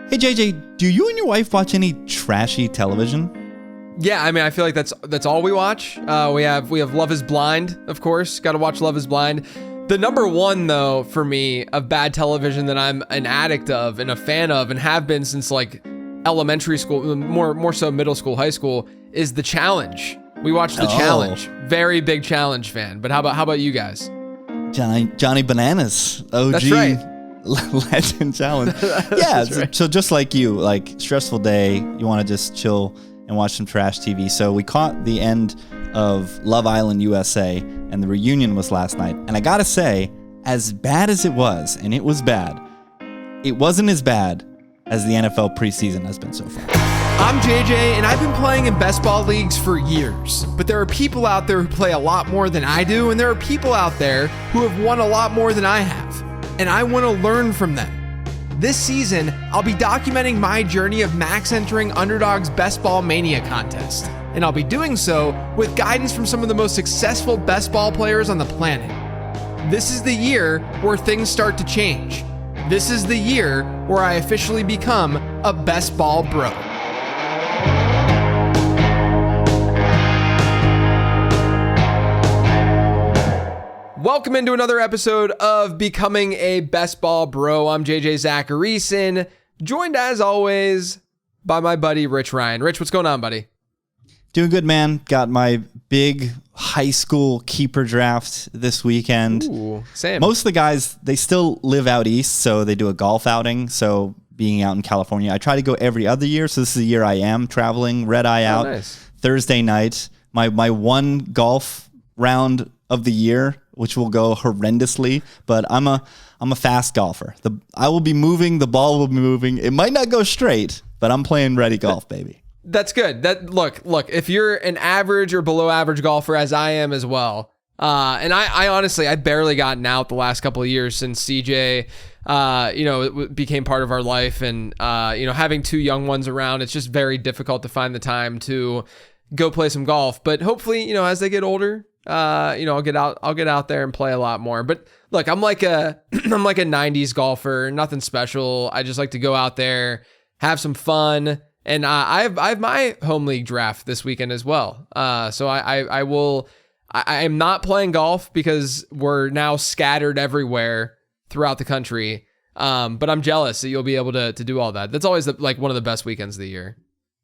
Hey JJ, do you and your wife watch any trashy television? Yeah, I mean, I feel like that's all we watch. We have Love Is Blind, of course. Got to watch Love Is Blind. The number one, though, for me, of bad television that I'm an addict of and a fan of and have been since like elementary school, more so middle school, high school, is The Challenge. We watch The Challenge. Very big Challenge fan. But how about you guys? Johnny Bananas, OG. That's right. Legend Challenge. Yeah, right. So just like you, like stressful day, you want to just chill and watch some trash TV. So we caught the end of Love Island USA, and the reunion was last night. And I gotta say, as bad as it was, and it was bad, it wasn't as bad as the NFL preseason has been so far. I'm JJ, and I've been playing in best ball leagues for years. But there are people out there who play a lot more than I do, and there are people out there who have won a lot more than I have. And I want to learn from them. This season, I'll be documenting my journey of max entering Underdog's Best Ball Mania contest. And I'll be doing so with guidance from some of the most successful best ball players on the planet. This is the year where things start to change. This is the year where I officially become a best ball bro. Welcome into another episode of Becoming a Best Ball Bro. I'm JJ Zacharyson, joined as always by my buddy Rich Ryan. Rich, what's going on, buddy? Doing good, man. Got my big high school keeper draft this weekend. Ooh, same. Most of the guys, they still live out east, so they do a golf outing. So being out in California, I try to go every other year. So this is the year I am traveling, red eye out. Nice. Thursday night. My one golf round of the year, which will go horrendously, but I'm a fast golfer. I will be moving, the ball will be moving. It might not go straight, but I'm playing ready golf, baby. That's good. Look, if you're an average or below average golfer, as I am as well, and I honestly, I barely gotten out the last couple of years since CJ, it became part of our life, and having two young ones around, it's just very difficult to find the time to go play some golf. But hopefully, as they get older, I'll get out there and play a lot more. But look, I'm like a 90s golfer, nothing special. I just like to go out there, have some fun. And I have my home league draft this weekend as well. So I am not playing golf because we're now scattered everywhere throughout the country. But I'm jealous that you'll be able to do all that. That's always one of the best weekends of the year.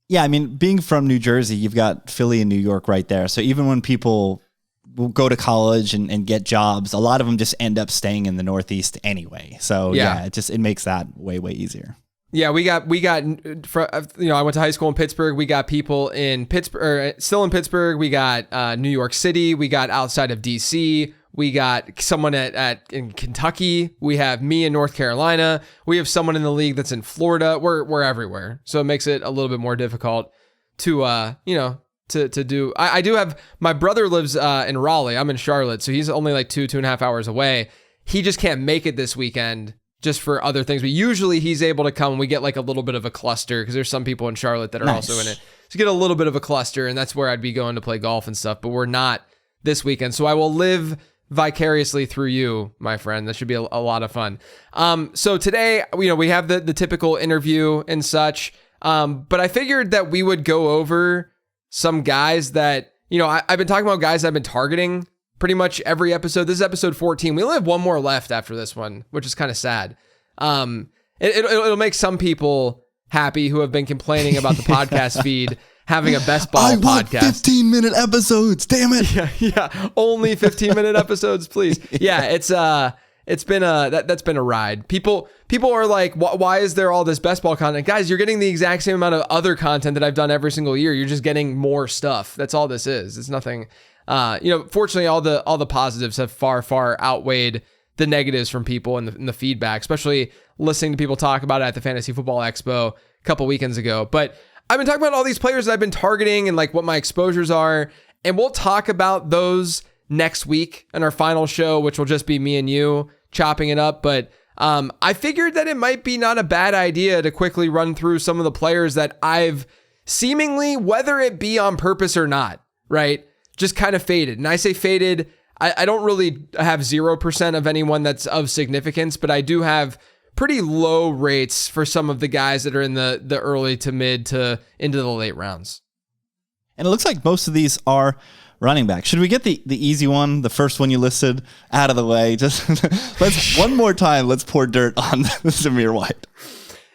Yeah, I mean, being from New Jersey, you've got Philly and New York right there. So even when people will go to college and get jobs, a lot of them just end up staying in the Northeast anyway. So yeah, it makes that way easier. Yeah, we got. I went to high school in Pittsburgh. We got people in Pittsburgh, still in Pittsburgh. We got New York City. We got outside of DC. We got someone in Kentucky. We have me in North Carolina. We have someone in the league that's in Florida. We're everywhere, so it makes it a little bit more difficult to to do. I do have, my brother lives in Raleigh. I'm in Charlotte, so he's only like 2.5 hours away. He just can't make it this weekend, just for other things. But usually he's able to come. We get like a little bit of a cluster because there's some people in Charlotte that are also in it. So get a little bit of a cluster, and that's where I'd be going to play golf and stuff. But we're not this weekend. So I will live vicariously through you, my friend. That should be a lot of fun. So today, we have the typical interview and such. But I figured that we would go over some guys that, I've been talking about guys I've been targeting pretty much every episode. This is episode 14. We only have one more left after this one, which is kind of sad. It'll make some people happy who have been complaining about the podcast feed having a best ball podcast. 15-minute episodes, damn it. Yeah. Only 15-minute episodes, please. Yeah, it's been that's been a ride. People are like, why is there all this best ball content? Guys, you're getting the exact same amount of other content that I've done every single year. You're just getting more stuff. That's all this is. It's nothing. Fortunately, all the positives have far outweighed the negatives from people and the feedback, especially listening to people talk about it at the Fantasy Football Expo a couple weekends ago. But I've been talking about all these players that I've been targeting and like what my exposures are, and we'll talk about those next week in our final show, which will just be me and you chopping it up. But I figured that it might be not a bad idea to quickly run through some of the players that I've seemingly, whether it be on purpose or not, right, just kind of faded. And I say faded, I don't really have 0% of anyone that's of significance, but I do have pretty low rates for some of the guys that are in the early to mid to into the late rounds. And it looks like most of these are running back. Should we get the easy one, the first one you listed, out of the way? Just let's one more time. Let's pour dirt on Zamir White.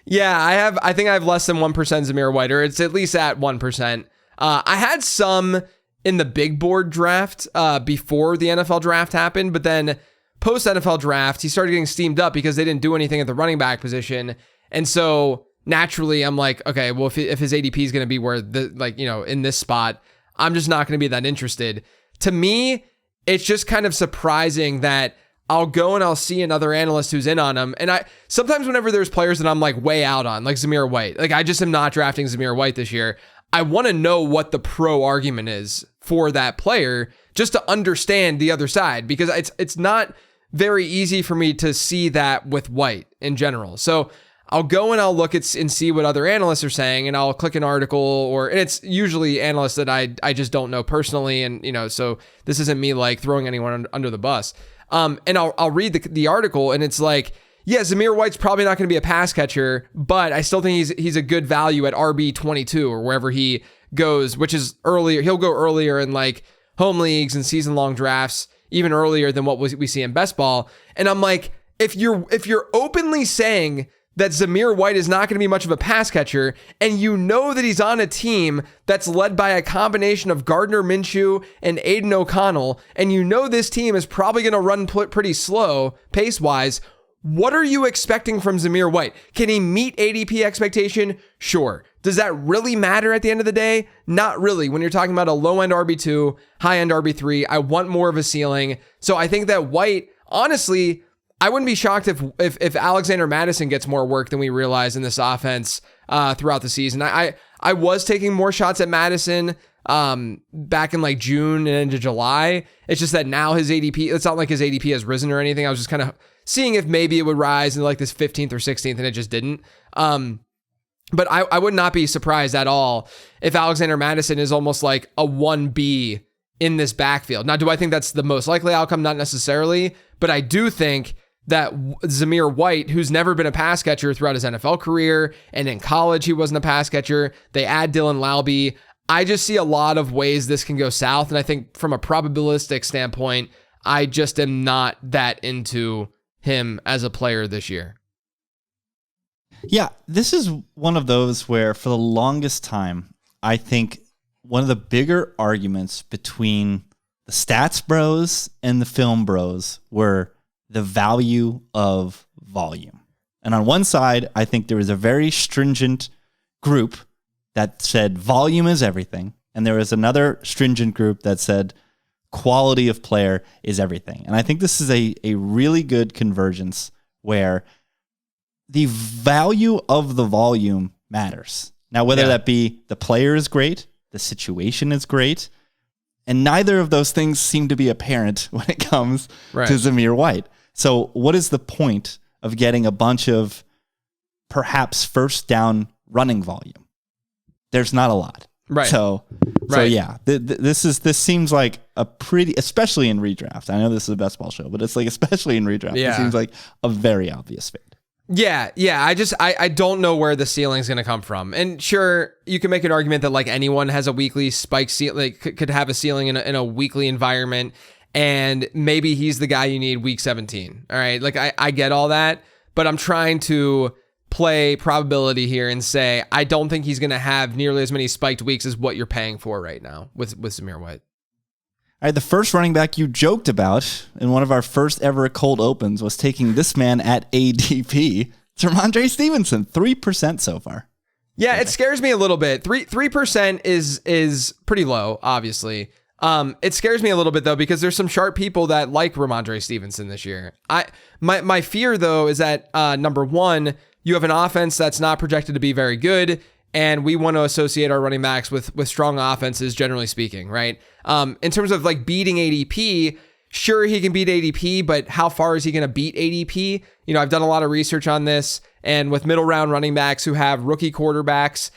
Yeah, I think I have less than 1% Zamir White, or it's at least at 1%. I had some in the big board draft before the NFL draft happened, but then post NFL draft, he started getting steamed up because they didn't do anything at the running back position, and so naturally, I'm like, okay, well, if his ADP is going to be where in this spot, I'm just not going to be that interested. To me, it's just kind of surprising that I'll go and I'll see another analyst who's in on him. And sometimes whenever there's players that I'm like way out on, like Zamir White, like I just am not drafting Zamir White this year. I want to know what the pro argument is for that player just to understand the other side, because it's not very easy for me to see that with White in general. So I'll go and I'll look and see what other analysts are saying, and I'll click an article, and it's usually analysts that I just don't know personally. And, so this isn't me like throwing anyone under the bus. And I'll read the article, and it's like, yeah, Zamir White's probably not going to be a pass catcher, but I still think he's a good value at RB22 or wherever he goes, which is earlier. He'll go earlier in like home leagues and season long drafts, even earlier than what we see in best ball. And I'm like, if you're openly saying that Zamir White is not going to be much of a pass catcher, and you know that he's on a team that's led by a combination of Gardner Minshew and Aiden O'Connell, and you know this team is probably going to run pretty slow pace-wise, what are you expecting from Zamir White? Can he meet ADP expectation? Sure. Does that really matter at the end of the day? Not really. When you're talking about a low-end RB2, high-end RB3, I want more of a ceiling. So I think that White, honestly, I wouldn't be shocked if Alexander Mattison gets more work than we realize in this offense throughout the season. I was taking more shots at Mattison back in like June and into July. It's just that now his ADP, it's not like his ADP has risen or anything. I was just kind of seeing if maybe it would rise into like this 15th or 16th, and it just didn't. But I would not be surprised at all if Alexander Mattison is almost like a 1B in this backfield. Now, do I think that's the most likely outcome? Not necessarily, but I do think that Zamir White, who's never been a pass catcher throughout his NFL career, and in college he wasn't a pass catcher. They add Dylan Laube. I just see a lot of ways this can go south, and I think from a probabilistic standpoint, I just am not that into him as a player this year. Yeah, this is one of those where for the longest time, I think one of the bigger arguments between the stats bros and the film bros were the value of volume. And on one side, I think there was a very stringent group that said volume is everything. And there was another stringent group that said quality of player is everything. And I think this is a really good convergence where the value of the volume matters. Now, whether that be the player is great, the situation is great, and neither of those things seem to be apparent when it comes to Zamir White. So what is the point of getting a bunch of perhaps first down running volume? There's not a lot. Right. So yeah, this seems like a pretty, especially in redraft. I know this is a best ball show, but it's like, especially in redraft, it seems like a very obvious fade. Yeah. I don't know where the ceiling is going to come from. And sure, you can make an argument that like anyone has a weekly spike ceiling, like could have a ceiling in a weekly environment, and maybe he's the guy you need week 17. All right. Like I get all that, but I'm trying to play probability here and say, I don't think he's going to have nearly as many spiked weeks as what you're paying for right now with Zamir White. All right, the first running back you joked about in one of our first ever cold opens was taking this man at ADP. It's Rhamondre Stevenson, 3% so far. Yeah, it scares me a little bit. 3% is pretty low, obviously. It scares me a little bit though, because there's some sharp people that like Rhamondre Stevenson this year. My fear though is that number one, you have an offense that's not projected to be very good, and we want to associate our running backs with strong offenses, generally speaking, right? In terms of like beating ADP, sure, he can beat ADP, but how far is he going to beat ADP? I've done a lot of research on this, and with middle round running backs who have rookie quarterbacks,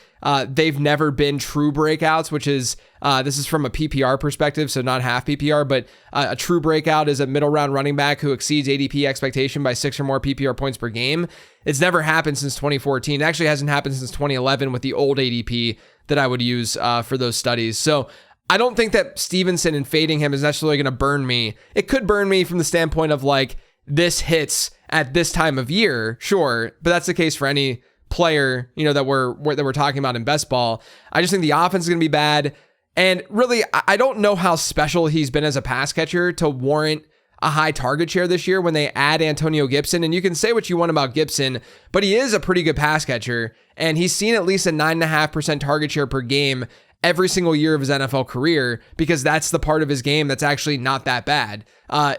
they've never been true breakouts, which is, this is from a PPR perspective, so not half PPR, but a true breakout is a middle round running back who exceeds ADP expectation by 6 or more PPR points per game. It's never happened since 2014. It actually hasn't happened since 2011 with the old ADP that I would use for those studies. So I don't think that Stevenson and fading him is necessarily going to burn me. It could burn me from the standpoint of like, this hits at this time of year, sure, but that's the case for any player, that we're talking about in best ball. I just think the offense is going to be bad. And really, I don't know how special he's been as a pass catcher to warrant a high target share this year when they add Antonio Gibson. And you can say what you want about Gibson, but he is a pretty good pass catcher. And he's seen at least a 9.5% target share per game every single year of his NFL career, because that's the part of his game that's actually not that bad.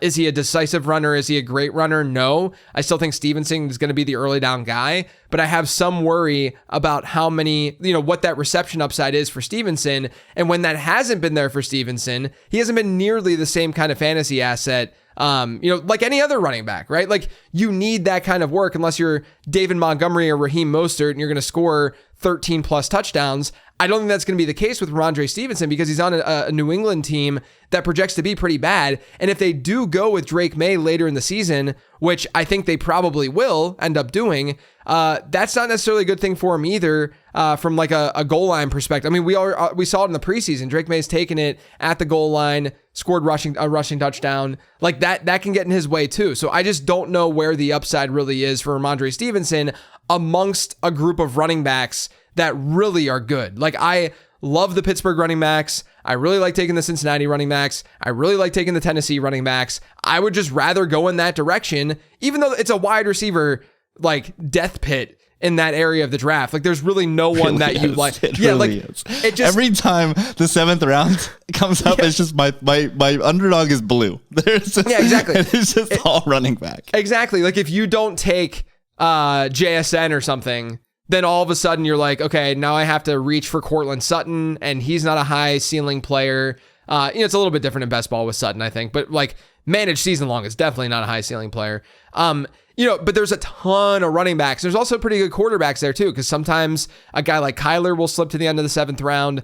Is he a decisive runner? Is he a great runner? No. I still think Stevenson is going to be the early down guy, but I have some worry about how many, what that reception upside is for Stevenson. And when that hasn't been there for Stevenson, he hasn't been nearly the same kind of fantasy asset, like any other running back, right? Like you need that kind of work unless you're David Montgomery or Raheem Mostert and you're going to score 13 plus touchdowns. I don't think that's going to be the case with Rhamondre Stevenson because he's on a New England team that projects to be pretty bad. And if they do go with Drake May later in the season, which I think they probably will end up doing, that's not necessarily a good thing for him either, from like a goal line perspective. I mean, we saw it in the preseason. Drake May's taken it at the goal line, scored a rushing touchdown. Like that can get in his way too. So I just don't know where the upside really is for Rhamondre Stevenson amongst a group of running backs that really are good. Like I love the Pittsburgh running backs. I really like taking the Cincinnati running backs. I really like taking the Tennessee running backs. I would just rather go in that direction, even though it's a wide receiver, like death pit in that area of the draft. Like there's really no one that you like. It just every time the 7th round comes up, it's just my underdog is blue. Exactly. It's just all running back. Exactly. Like if you don't take JSN or something, then all of a sudden you're like, okay, now I have to reach for Cortland Sutton, and he's not a high ceiling player. It's a little bit different in best ball with Sutton, I think, but like managed season long is definitely not a high ceiling player. But there's a ton of running backs. There's also pretty good quarterbacks there too, because sometimes a guy like Kyler will slip to the end of the 7th round.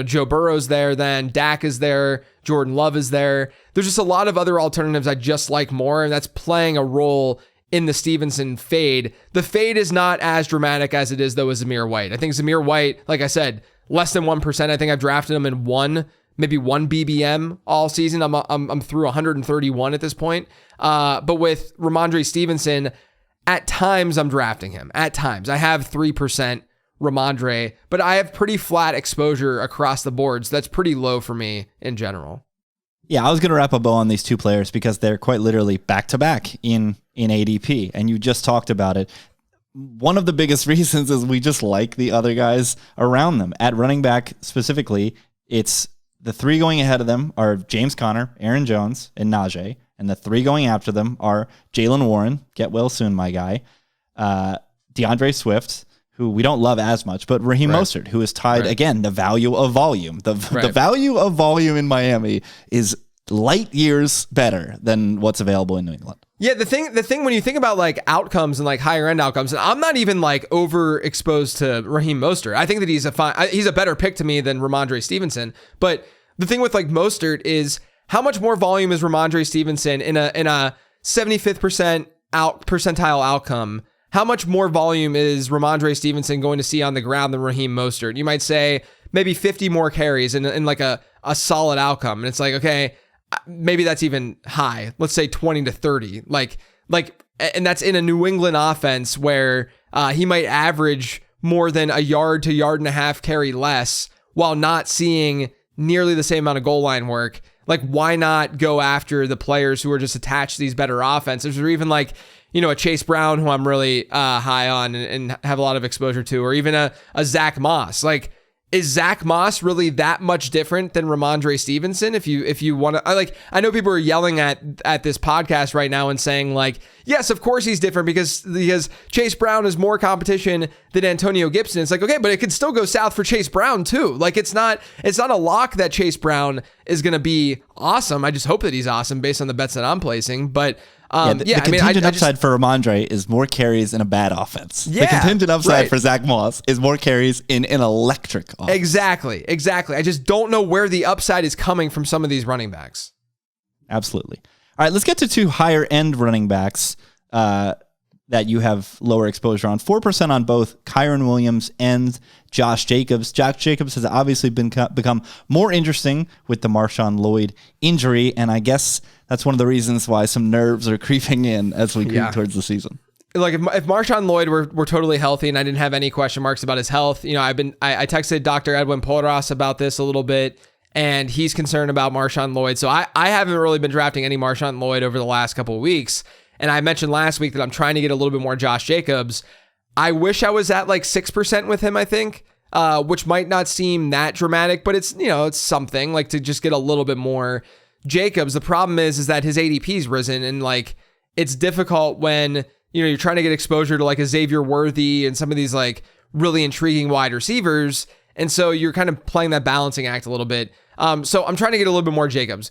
Joe Burrow's there, then Dak is there, Jordan Love is there. There's just a lot of other alternatives I just like more, and that's playing a role in the Stevenson fade. The fade is not as dramatic as it is though with Zamir White. I think Zamir White, like I said, less than 1%. I think I've drafted him in maybe one BBM all season. I'm through 131 at this point. But with Rhamondre Stevenson, at times I'm drafting him. At times I have 3% Rhamondre, but I have pretty flat exposure across the board. So that's pretty low for me in general. Yeah, I was going to wrap a bow on these two players because they're quite literally back-to-back in ADP, and you just talked about it. One of the biggest reasons is we just like the other guys around them. At running back specifically, it's the 3 going ahead of them are James Conner, Aaron Jones, and Najee, and the 3 going after them are Jaylen Warren, get well soon, my guy, DeAndre Swift, who we don't love as much, but Raheem Mostert, who is tied, again, the value of volume. The value of volume in Miami is light years better than what's available in New England. Yeah, the thing when you think about like outcomes and like higher end outcomes, and I'm not even like overexposed to Raheem Mostert. I think that he's a better pick to me than Rhamondre Stevenson. But the thing with like Mostert is how much more volume is Rhamondre Stevenson in a 75th percentile outcome? How much more volume is Rhamondre Stevenson going to see on the ground than Raheem Mostert? You might say maybe 50 more carries in like a solid outcome. And it's like, okay, maybe that's even high. Let's say 20 to 30. And that's in a New England offense where he might average more than a yard to yard and a half carry less while not seeing nearly the same amount of goal line work. Like, why not go after the players who are just attached to these better offenses, or even like, a Chase Brown, who I'm really high on and have a lot of exposure to, or even a Zach Moss. Like, is Zach Moss really that much different than Rhamondre Stevenson? If you want to, I know people are yelling at this podcast right now and saying like, yes, of course he's different because Chase Brown is more competition than Antonio Gibson. It's like, okay, but it could still go south for Chase Brown too. Like it's not a lock that Chase Brown is going to be awesome. I just hope that he's awesome based on the bets that I'm placing. But the contingent upside for Rhamondre is more carries in a bad offense. Yeah, the contingent upside for Zach Moss is more carries in an electric offense. Exactly. I just don't know where the upside is coming from some of these running backs. Absolutely. All right, let's get to 2 higher end running backs that you have lower exposure on. 4% on both Kyren Williams and Josh Jacobs. Josh Jacobs has obviously become more interesting with the Marshawn Lloyd injury, and I guess that's one of the reasons why some nerves are creeping in as we creep towards the season. Like if Marshawn Lloyd were totally healthy and I didn't have any question marks about his health, I texted Dr. Edwin Porras about this a little bit, and he's concerned about Marshawn Lloyd. So I haven't really been drafting any Marshawn Lloyd over the last couple of weeks. And I mentioned last week that I'm trying to get a little bit more Josh Jacobs. I wish I was at like 6% with him, I think, which might not seem that dramatic, but it's, it's something like to just get a little bit more Jacobs. The problem is that his ADP's risen, and like it's difficult when, you're trying to get exposure to like a Xavier Worthy and some of these like really intriguing wide receivers. And so you're kind of playing that balancing act a little bit. So I'm trying to get a little bit more Jacobs.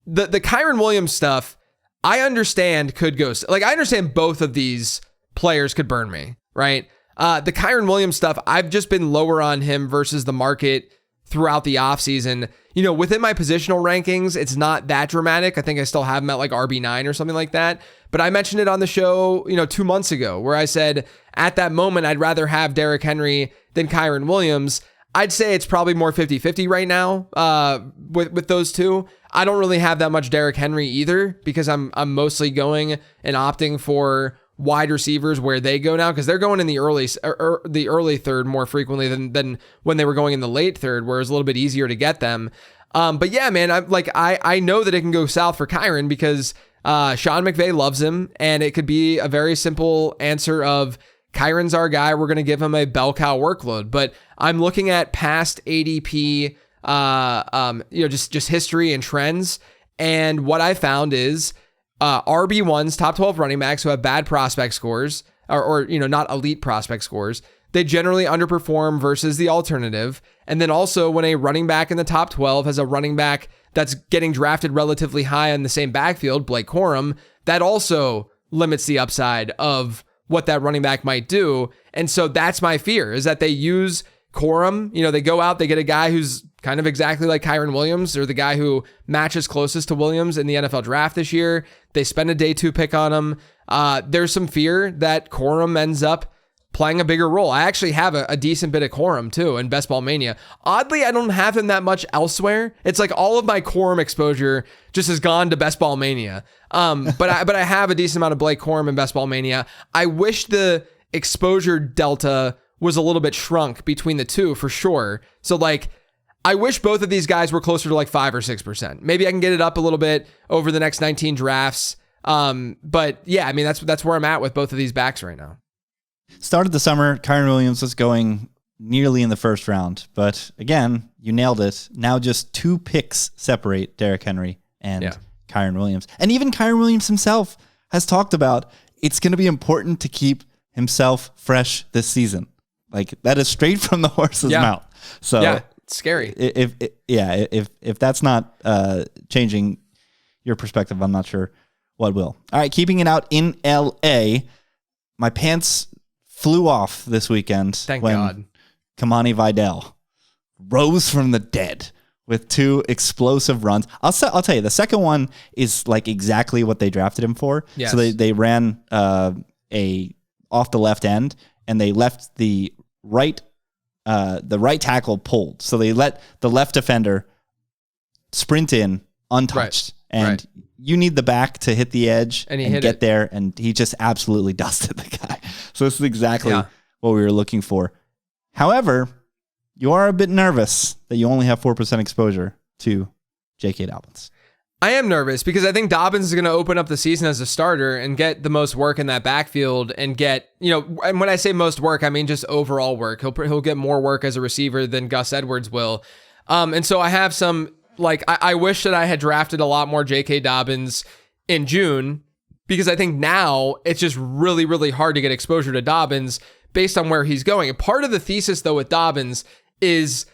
The Kyren Williams stuff, I understand could go, like I understand both of these players could burn me, right? The Kyren Williams stuff, I've just been lower on him versus the market throughout the offseason. Within my positional rankings, it's not that dramatic. I think I still have him at like RB9 or something like that. But I mentioned it on the show, 2 months ago, where I said at that moment, I'd rather have Derrick Henry than Kyren Williams. I'd say it's probably more 50-50 right now with those two. I don't really have that much Derrick Henry either because I'm mostly going and opting for wide receivers where they go now because they're going in the early third more frequently than when they were going in the late third, where it's a little bit easier to get them. But yeah, man, I know that it can go south for Kyren because Sean McVay loves him, and it could be a very simple answer of Kyren's our guy. We're going to give him a bell cow workload. But I'm looking at past ADP, just history and trends. And what I found is RB1s, top 12 running backs who have bad prospect scores or not elite prospect scores, they generally underperform versus the alternative. And then also when a running back in the top 12 has a running back that's getting drafted relatively high in the same backfield, Blake Corum, that also limits the upside of what that running back might do. And so that's my fear, is that they use Corum, they go out, they get a guy who's kind of exactly like Kyren Williams, or the guy who matches closest to Williams in the NFL draft this year. They spend a day 2 pick on him. There's some fear that Corum ends up playing a bigger role. I actually have a decent bit of Corum too in Best Ball Mania. Oddly, I don't have him that much elsewhere. It's like all of my Corum exposure just has gone to Best Ball Mania. But I have a decent amount of Blake Corum in Best Ball Mania. I wish the exposure delta was a little bit shrunk between the two for sure. So like, I wish both of these guys were closer to like 5 or 6%. Maybe I can get it up a little bit over the next 19 drafts. But yeah, I mean, that's where I'm at with both of these backs right now. Started the summer, Kyren Williams was going nearly in the first round. But again, you nailed it. Now just 2 picks separate Derrick Henry and Kyren Williams. And even Kyren Williams himself has talked about it's going to be important to keep himself fresh this season. Like that is straight from the horse's mouth. So yeah, it's scary. If that's not changing your perspective, I'm not sure what will. All right, keeping it out in LA, my pants flew off this weekend. Thank God. Kamani Vidal rose from the dead with 2 explosive runs. I'll tell you, the second one is like exactly what they drafted him for. Yes. So they ran a off the left end, and they left the right tackle pulled. So they let the left defender sprint in untouched. And you need the back to hit the edge and get there. And he just absolutely dusted the guy. So this is exactly what we were looking for. However, you are a bit nervous that you only have 4% exposure to J.K. Dobbins. I am nervous because I think Dobbins is going to open up the season as a starter and get the most work in that backfield and get, and when I say most work, I mean just overall work. He'll get more work as a receiver than Gus Edwards will. And so I have some, I wish that I had drafted a lot more J.K. Dobbins in June, because I think now it's just really, really hard to get exposure to Dobbins based on where he's going. And part of the thesis, though, with Dobbins is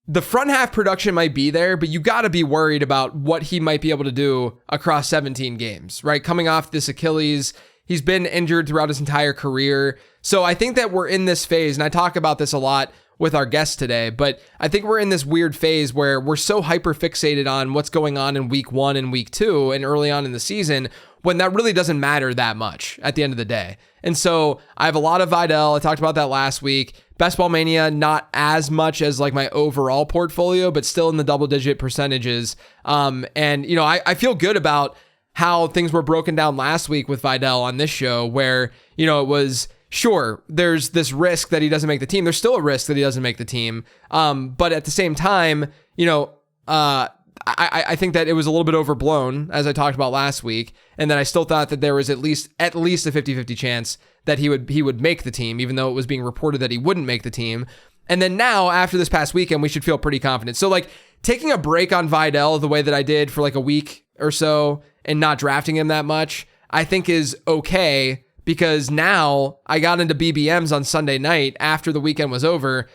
the front half production might be there, but you got to be worried about what he might be able to do across 17 games, right? Coming off this Achilles, he's been injured throughout his entire career. So I think that we're in this phase, and I talk about this a lot with our guests today, but I think we're in this weird phase where we're so hyper fixated on what's going on in week 1 and week 2 and early on in the season, when that really doesn't matter that much at the end of the day. And so I have a lot of Vidal. I talked about that last week. Best Ball Mania, not as much as my overall portfolio, but still in the double-digit percentages. I feel good about how things were broken down last week with Vidal on this show, where, it was, sure, there's this risk that he doesn't make the team. There's still a risk that he doesn't make the team. But at the same time, I think that it was a little bit overblown, as I talked about last week, and that I still thought that there was at least a 50-50 chance that he would make the team, even though it was being reported that he wouldn't make the team. And then now, after this past weekend, we should feel pretty confident. So taking a break on Vidal the way that I did for a week or so and not drafting him that much, I think is okay, because now I got into BBMs on Sunday night after the weekend was over.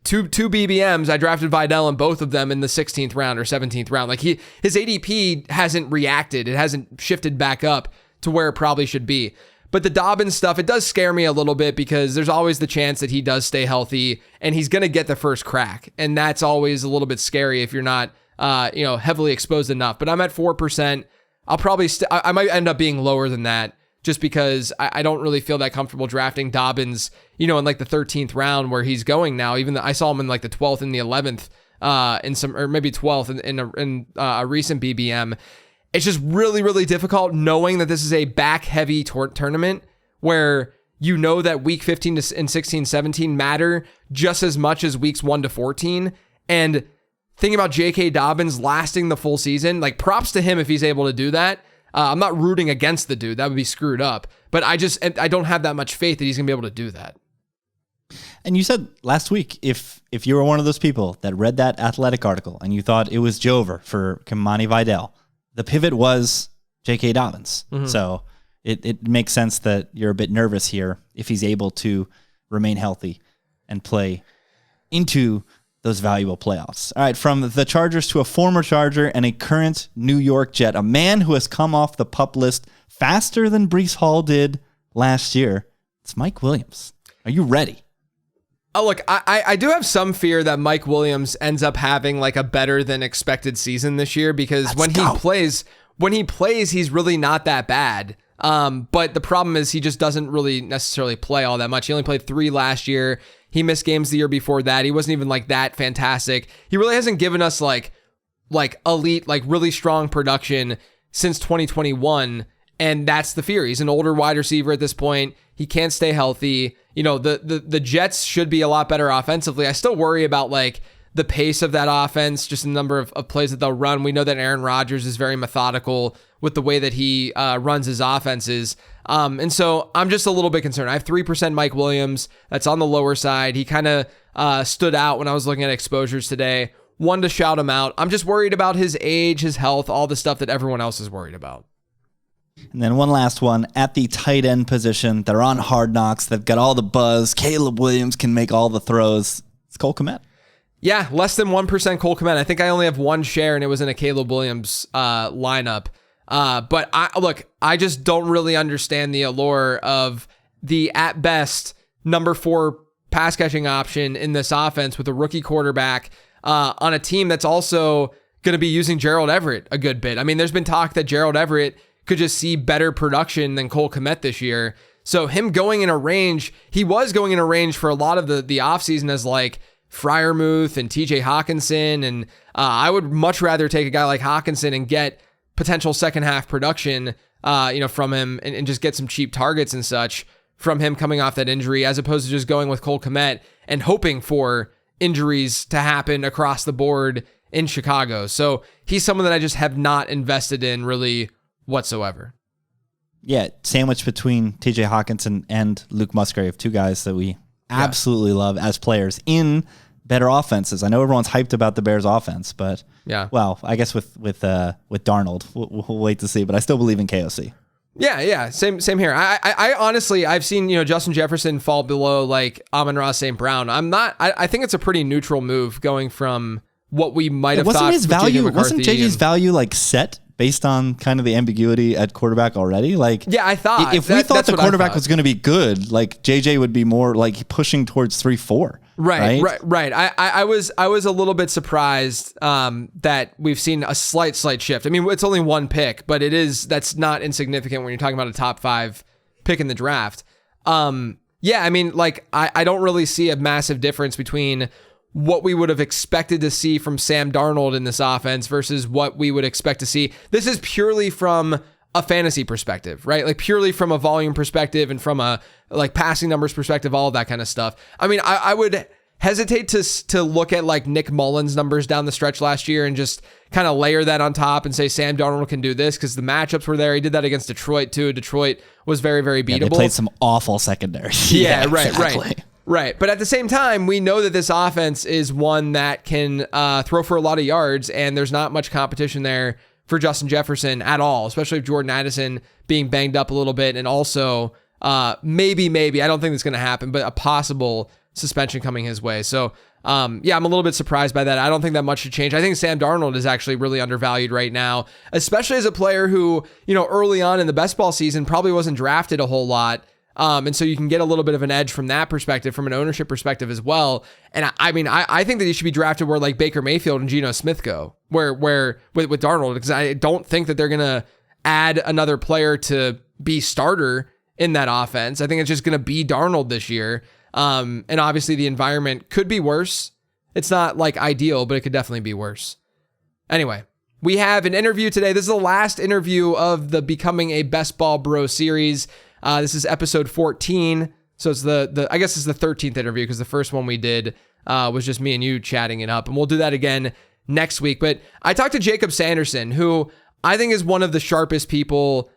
Two BBMs, I drafted Vidal in both of them in the 16th round or 17th round. His ADP hasn't reacted. It hasn't shifted back up to where it probably should be. But the Dobbins stuff, it does scare me a little bit, because there's always the chance that he does stay healthy and he's going to get the first crack. And that's always a little bit scary if you're not, heavily exposed enough. But I'm at 4%. I'll probably, I might end up being lower than that, just because I don't really feel that comfortable drafting Dobbins, in the 13th round where he's going now. Even though I saw him in the 12th and the 11th, or maybe 12th in a recent BBM. It's just really, really difficult knowing that this is a back heavy tournament where that week 15 and 16, 17 matter just as much as weeks 1 to 14. And thinking about J.K. Dobbins lasting the full season, props to him if he's able to do that. I'm not rooting against the dude. That would be screwed up. But I don't have that much faith that he's going to be able to do that. And you said last week, if you were one of those people that read that Athletic article and you thought it was Jover for Kimani Vidal, the pivot was J.K. Dobbins. Mm-hmm. So it makes sense that you're a bit nervous here if he's able to remain healthy and play into those valuable playoffs. All right, from the Chargers to a former Charger and a current New York Jet, a man who has come off the PUP list faster than Breece Hall did last year. It's Mike Williams. Are you ready? Oh, look, I do have some fear that Mike Williams ends up having a better than expected season this year, because when he plays, he's really not that bad. But the problem is he just doesn't really necessarily play all that much. He only played 3 last year. He missed games the year before that. He wasn't even that fantastic. He really hasn't given us elite, really strong production since 2021. And that's the fear. He's an older wide receiver at this point. He can't stay healthy. The Jets should be a lot better offensively. I still worry about the pace of that offense, just the number of plays that they'll run. We know that Aaron Rodgers is very methodical with the way that he runs his offenses. And so I'm just a little bit concerned. I have 3% Mike Williams. That's on the lower side. He kind of stood out when I was looking at exposures today. One to shout him out. I'm just worried about his age, his health, all the stuff that everyone else is worried about. And then one last one at the tight end position. They're on Hard Knocks. They've got all the buzz. Caleb Williams can make all the throws. It's Cole Kmet. Yeah, less than 1% Cole Kmet. I think I only have one share, and it was in a Caleb Williams lineup. But I just don't really understand the allure of the, at best, number 4 pass catching option in this offense with a rookie quarterback on a team that's also going to be using Gerald Everett a good bit. I mean, there's been talk that Gerald Everett could just see better production than Cole Kmet this year. So him going in a range, he was going in a range for a lot of the offseason as Freiermuth and TJ Hawkinson. And I would much rather take a guy like Hawkinson and get potential second half production, from him and just get some cheap targets and such from him coming off that injury, as opposed to just going with Cole Kmet and hoping for injuries to happen across the board in Chicago. So he's someone that I just have not invested in really whatsoever. Yeah, sandwiched between TJ Hawkinson and Luke Musgrave, two guys that we absolutely love as players in better offenses. I know everyone's hyped about the Bears offense, but well, I guess with Darnold, we'll wait to see, but I still believe in KOC. Yeah, same here. I honestly, I've seen, Justin Jefferson fall below like Amon-Ra St. Brown. I think it's a pretty neutral move going from what we might have thought. Wasn't JJ's value like set based on kind of the ambiguity at quarterback already? Like, yeah, I thought if we thought the quarterback was going to be good, like JJ would be more like pushing towards 3-4. Right. I was a little bit surprised that we've seen a slight shift. I mean, it's only one pick, but that's not insignificant when you're talking about a top 5 pick in the draft. Yeah, I mean, like I don't really see a massive difference between what we would have expected to see from Sam Darnold in this offense versus what we would expect to see. This is purely from a fantasy perspective, right? Like purely from a volume perspective and from a like passing numbers perspective, all of that kind of stuff. I mean, I would hesitate to look at like Nick Mullins' numbers down the stretch last year and just kind of layer that on top and say Sam Darnold can do this because the matchups were there. He did that against Detroit too. Detroit was very, very beatable. Yeah, they played some awful secondary. Right. But at the same time, we know that this offense is one that can throw for a lot of yards, and there's not much competition there for Justin Jefferson at all, especially if Jordan Addison being banged up a little bit, and also maybe, I don't think that's going to happen, but a possible suspension coming his way. So, I'm a little bit surprised by that. I don't think that much should change. I think Sam Darnold is actually really undervalued right now, especially as a player who, early on in the best ball season probably wasn't drafted a whole lot. And so you can get a little bit of an edge from that perspective, from an ownership perspective as well. And I think that he should be drafted where like Baker Mayfield and Geno Smith go, where with Darnold, because I don't think that they're going to add another player to be starter in that offense. I think it's just going to be Darnold this year. And obviously the environment could be worse. It's not like ideal, but it could definitely be worse. Anyway, we have an interview today. This is the last interview of the Becoming a Best Ball Bro series. This is episode 14. So it's I guess it's the 13th interview because the first one we did was just me and you chatting it up. And we'll do that again next week. But I talked to Jakob Sanderson, who I think is one of the sharpest people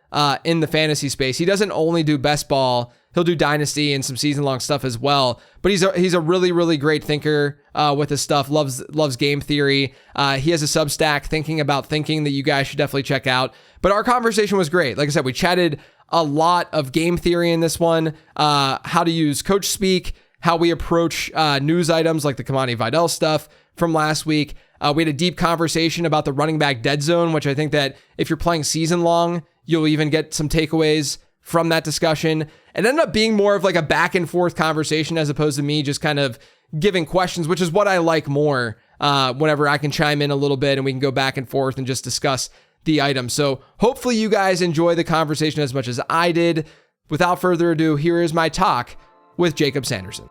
in the fantasy space. He doesn't only do best ball. He'll do dynasty and some season-long stuff as well. But he's a really, really great thinker with his stuff, loves game theory. He has a Substack, Thinking About Thinking, that you guys should definitely check out. But our conversation was great. Like I said, we chatted a lot of game theory in this one, how to use coach speak, how we approach news items like the Kamani Vidal stuff from last week. We had a deep conversation about the running back dead zone, which I think that if you're playing season long, you'll even get some takeaways from that discussion. It ended up being more of like a back and forth conversation as opposed to me just kind of giving questions, which is what I like more whenever I can chime in a little bit and we can go back and forth and just discuss the item. So hopefully you guys enjoy the conversation as much as I did. Without further ado, here is my talk with Jakob Sanderson.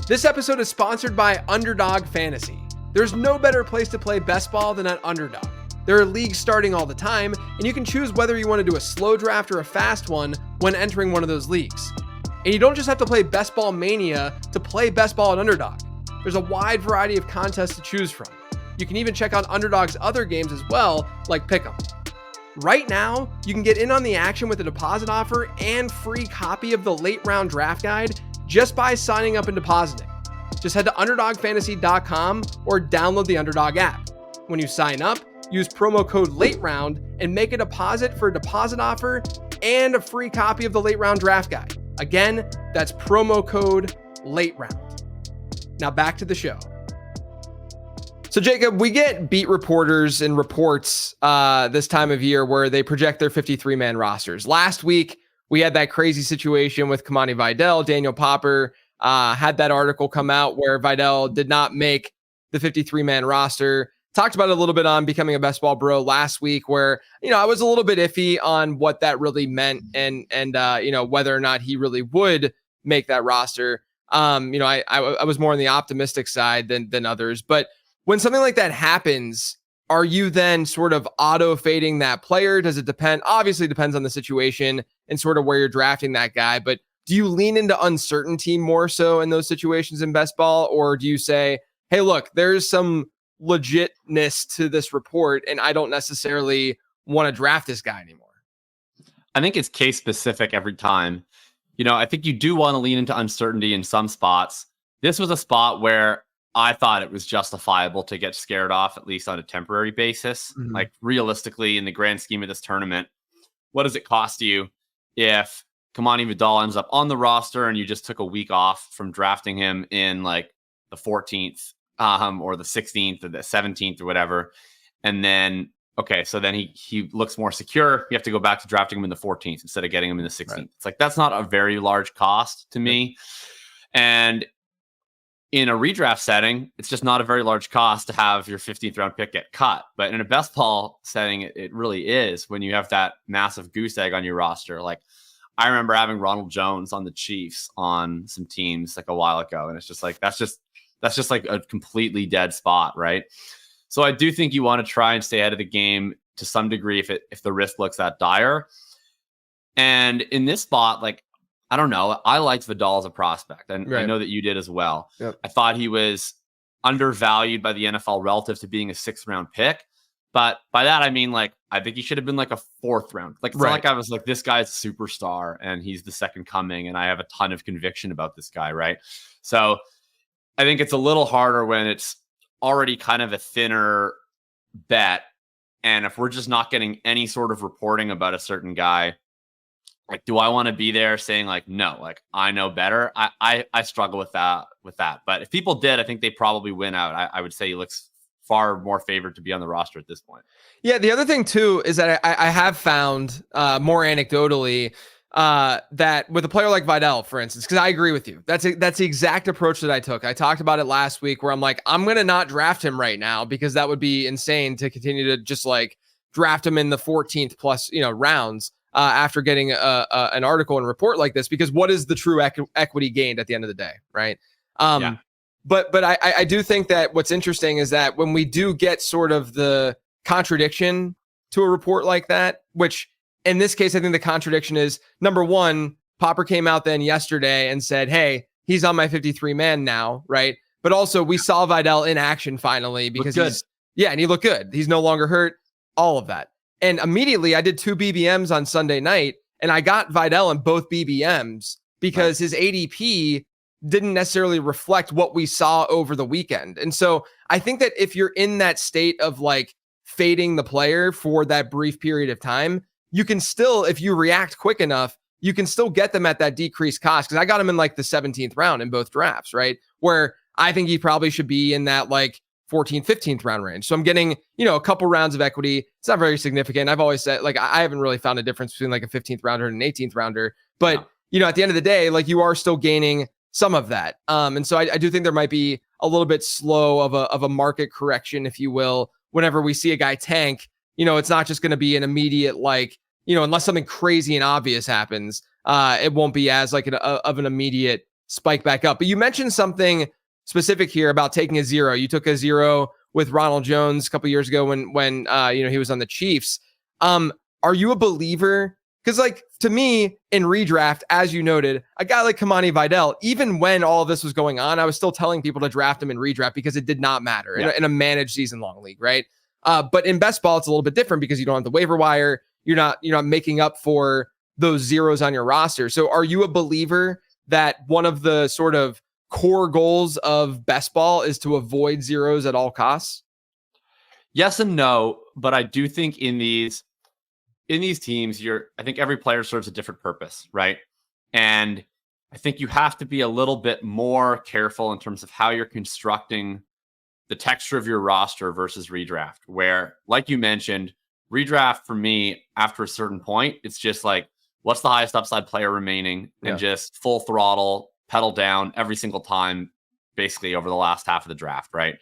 This episode is sponsored by Underdog Fantasy. There's no better place to play best ball than at Underdog. There are leagues starting all the time, and you can choose whether you want to do a slow draft or a fast one when entering one of those leagues. And you don't just have to play Best Ball Mania to play best ball at Underdog. There's a wide variety of contests to choose from. You can even check out Underdog's other games as well, like Pick'em. Right now, you can get in on the action with a deposit offer and free copy of the late round draft guide just by signing up and depositing. Just head to UnderdogFantasy.com or download the Underdog app. When you sign up, use promo code LATEROUND and make a deposit for a deposit offer and a free copy of the late round draft guide. Again, that's promo code LATEROUND. Now back to the show. So Jakob, we get beat reporters and reports this time of year where they project their 53-man rosters. Last week, we had that crazy situation with Kamani Vidal. Daniel Popper had that article come out where Vidal did not make the 53-man roster. Talked about it a little bit on Becoming a Best Ball Bro last week where, I was a little bit iffy on what that really meant and whether or not he really would make that roster. I was more on the optimistic side than others, but when something like that happens, are you then sort of auto fading that player? Does it depend? Obviously, it depends on the situation and sort of where you're drafting that guy. But do you lean into uncertainty more so in those situations in best ball? Or do you say, hey, look, there's some legitness to this report, and I don't necessarily want to draft this guy anymore. I think it's case specific every time. I think you do want to lean into uncertainty in some spots. This was a spot where I thought it was justifiable to get scared off, at least on a temporary basis. Mhm. Like, realistically, in the grand scheme of this tournament, what does it cost you if Kamani Vidal ends up on the roster and you just took a week off from drafting him in like the 14th or the 16th or the 17th or whatever? And then, okay, so then he looks more secure. You have to go back to drafting him in the 14th instead of getting him in the 16th. Right. It's like, that's not a very large cost to me. And in a redraft setting, it's just not a very large cost to have your 15th round pick get cut. But in a best ball setting, it really is when you have that massive goose egg on your roster. Like, I remember having Ronald Jones on the Chiefs on some teams like a while ago. And it's just like, that's just like a completely dead spot, right? So I do think you want to try and stay ahead of the game to some degree if the risk looks that dire. And in this spot, like, I don't know, I liked Vidal as a prospect, and right. I know that you did as well. Yep. I thought he was undervalued by the NFL relative to being a 6th round pick. But by that, I mean, like, I think he should have been like a 4th round. Like, it's not like I was like, this guy's a superstar and he's the second coming and I have a ton of conviction about this guy, right? So I think it's a little harder when it's already kind of a thinner bet. And if we're just not getting any sort of reporting about a certain guy, like, do I want to be there saying like, no, like, I know better? I struggle with that. But if people did, I think they probably win out. I would say he looks far more favored to be on the roster at this point. Yeah. The other thing too, is that I have found more anecdotally that with a player like Vidal, for instance, because I agree with you. That's the exact approach that I took. I talked about it last week where I'm like, I'm going to not draft him right now because that would be insane to continue to just like draft him in the 14th plus, rounds after getting an article and report like this, because what is the true equity gained at the end of the day? Right. Yeah. But I do think that what's interesting is that when we do get sort of the contradiction to a report like that, which in this case, I think the contradiction is, number one, Popper came out then yesterday and said, hey, he's on my 53 man now, right? But also we saw Vidal in action finally because and he looked good. He's no longer hurt, all of that. And immediately I did 2 BBMs on Sunday night and I got Vidal in both BBMs because his ADP didn't necessarily reflect what we saw over the weekend. And so I think that if you're in that state of like fading the player for that brief period of time, you can still, if you react quick enough, you can still get them at that decreased cost. Because I got him in like the 17th round in both drafts, right? Where I think he probably should be in that like 14th, 15th round range. So I'm getting, a couple rounds of equity. It's not very significant. I've always said, like, I haven't really found a difference between like a 15th rounder and an 18th rounder. But, at the end of the day, like, you are still gaining some of that. And so I do think there might be a little bit slow of a market correction, if you will, whenever we see a guy tank. It's not just going to be an immediate, like, unless something crazy and obvious happens, it won't be as like of an immediate spike back up. But you mentioned something specific here about taking a 0. You took a 0 with Ronald Jones a couple years ago when he was on the Chiefs. Are you a believer? Because, like, to me, in redraft, as you noted, a guy like Kamani Vidal, even when all of this was going on, I was still telling people to draft him in redraft because it did not matter in a managed season-long league, right? But in best ball, it's a little bit different because you don't have the waiver wire. You're not making up for those zeros on your roster. So are you a believer that one of the sort of core goals of best ball is to avoid zeros at all costs? Yes and no, but I do think in these teams, I think every player serves a different purpose, right? And I think you have to be a little bit more careful in terms of how you're constructing the texture of your roster versus redraft, where, like you mentioned, redraft for me, after a certain point, it's just like, what's the highest upside player remaining, and just full throttle, pedal down every single time, basically over the last half of the draft, right?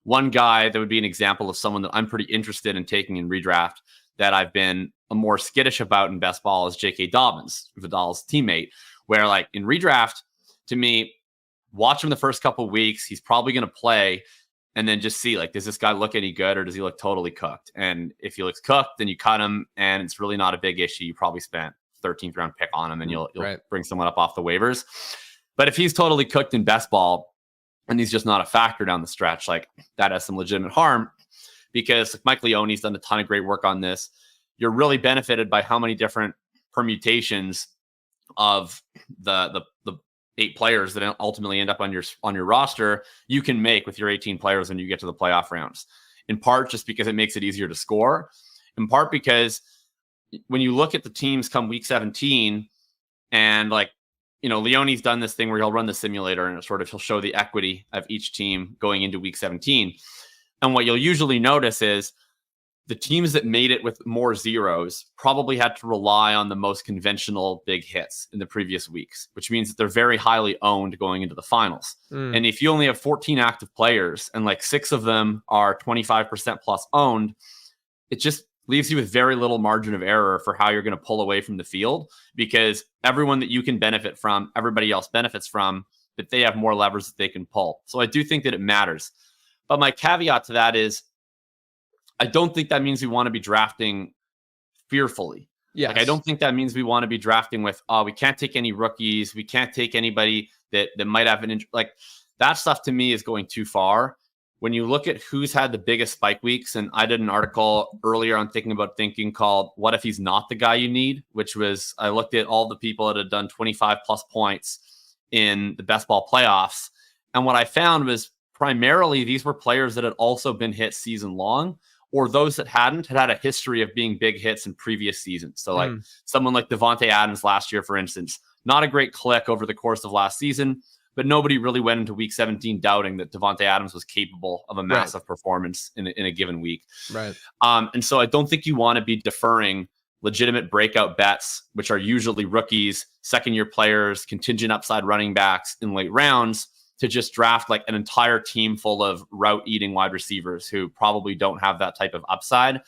One guy that would be an example of someone that I'm pretty interested in taking in redraft that I've been more skittish about in best ball is J.K. Dobbins, Vidal's teammate, where, like, in redraft, to me, watch him the first couple of weeks. He's probably going to play, and then just see, like, does this guy look any good or does he look totally cooked? And if he looks cooked, then you cut him and it's really not a big issue. You probably spent 13th round pick on him and you'll bring someone up off the waivers. But if he's totally cooked in best ball, and he's just not a factor down the stretch. Like, that has some legitimate harm, because Mike Leone's done a ton of great work on this. You're really benefited by how many different permutations of the 8 players that ultimately end up on your roster you can make with your 18 players when you get to the playoff rounds. In part just because it makes it easier to score, in part because when you look at the teams come week 17, and like, Leone's done this thing where he'll run the simulator and he'll show the equity of each team going into week 17. And what you'll usually notice is the teams that made it with more zeros probably had to rely on the most conventional big hits in the previous weeks, which means that they're very highly owned going into the finals. And if you only have 14 active players and like 6 of them are 25% plus owned, it just leaves you with very little margin of error for how you're going to pull away from the field, because everyone that you can benefit from, everybody else benefits from, that they have more levers that they can pull. So I do think that it matters. But my caveat to that is, I don't think that means we want to be drafting fearfully. Yeah, I don't think that means we want to be drafting with, we can't take any rookies. We can't take anybody that might have like, that stuff to me is going too far. When you look at who's had the biggest spike weeks, and I did an article earlier on Thinking called "What If He's Not the Guy You Need?" which was, I looked at all the people that had done 25 plus points in the best ball playoffs. And what I found was primarily these were players that had also been hit season long, or those that hadn't had a history of being big hits in previous seasons. So like someone like Devontae Adams last year, for instance, not a great click over the course of last season, but nobody really went into week 17 doubting that Devontae Adams was capable of a massive performance in a given week. Right. And so I don't think you want to be deferring legitimate breakout bets, which are usually rookies, second-year players, contingent upside running backs in late rounds, to just draft like an entire team full of route-eating wide receivers who probably don't have that type of upside.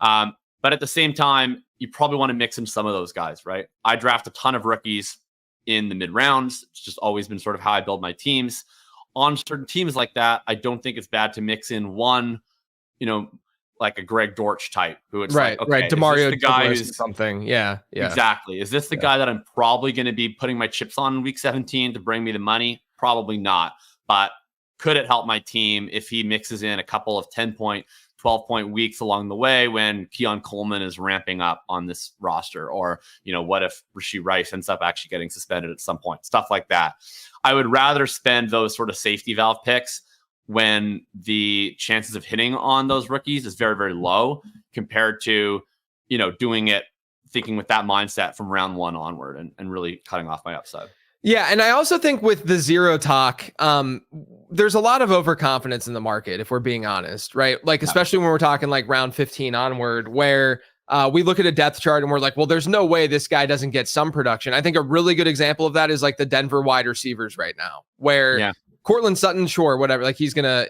But at the same time, you probably want to mix in some of those guys, right? I draft a ton of rookies in the mid rounds. It's just always been sort of how I build my teams. On certain teams like that, I don't think it's bad to mix in one, like a Greg Dortch type, who it's right, like, okay, Demario the guy who's something. Yeah. Exactly. Is this the guy that I'm probably going to be putting my chips on in week 17 to bring me the money? Probably not. But could it help my team if he mixes in a couple of 10-point, 12-point weeks along the way when Keon Coleman is ramping up on this roster? Or, what if Rashee Rice ends up actually getting suspended at some point? Stuff like that. I would rather spend those sort of safety valve picks when the chances of hitting on those rookies is very, very low, compared to, doing it, thinking with that mindset from round 1 onward and really cutting off my upside. Yeah, and I also think with the zero talk, there's a lot of overconfidence in the market, if we're being honest, right? Like, especially when we're talking like round 15 onward, where we look at a depth chart and we're like, well, there's no way this guy doesn't get some production. I think a really good example of that is like the Denver wide receivers right now, where Cortland Sutton, sure, whatever, like he's gonna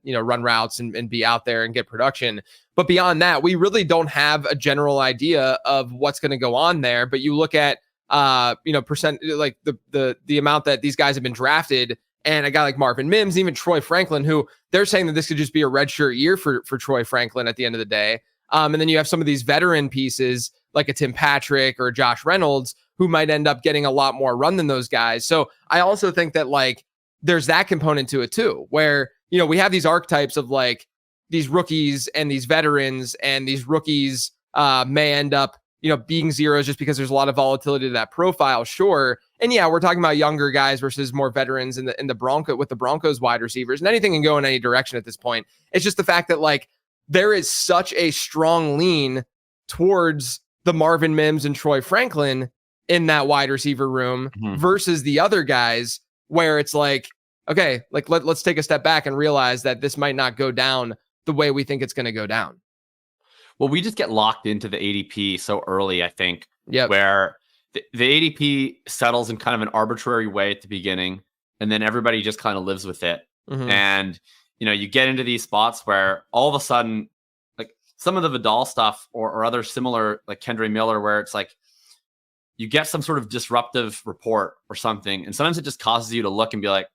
run routes and be out there and get production. But beyond that, we really don't have a general idea of what's going to go on there. But you look at percent, like the amount that these guys have been drafted, and a guy like Marvin Mims, even Troy Franklin, who they're saying that this could just be a redshirt year for Troy Franklin at the end of the day. And then you have some of these veteran pieces like a Tim Patrick or Josh Reynolds, who might end up getting a lot more run than those guys. So I also think that like there's that component to it too, where, we have these archetypes of like these rookies and these veterans, and these rookies may end up being zeros just because there's a lot of volatility to that profile. Sure. And yeah, we're talking about younger guys versus more veterans in the Bronco with the Broncos wide receivers, and anything can go in any direction at this point. It's just the fact that like there is such a strong lean towards the Marvin Mims and Troy Franklin in that wide receiver room versus the other guys, where it's like, okay, like let's take a step back and realize that this might not go down the way we think it's going to go down. Well, we just get locked into the ADP so early, I think, Yep. where the ADP settles in kind of an arbitrary way at the beginning, and then everybody just kind of lives with it. And, you get into these spots where all of a sudden, like some of the Vidal stuff or other similar, like Kendre Miller, where it's like you get some sort of disruptive report or something, and sometimes it just causes you to look and be like,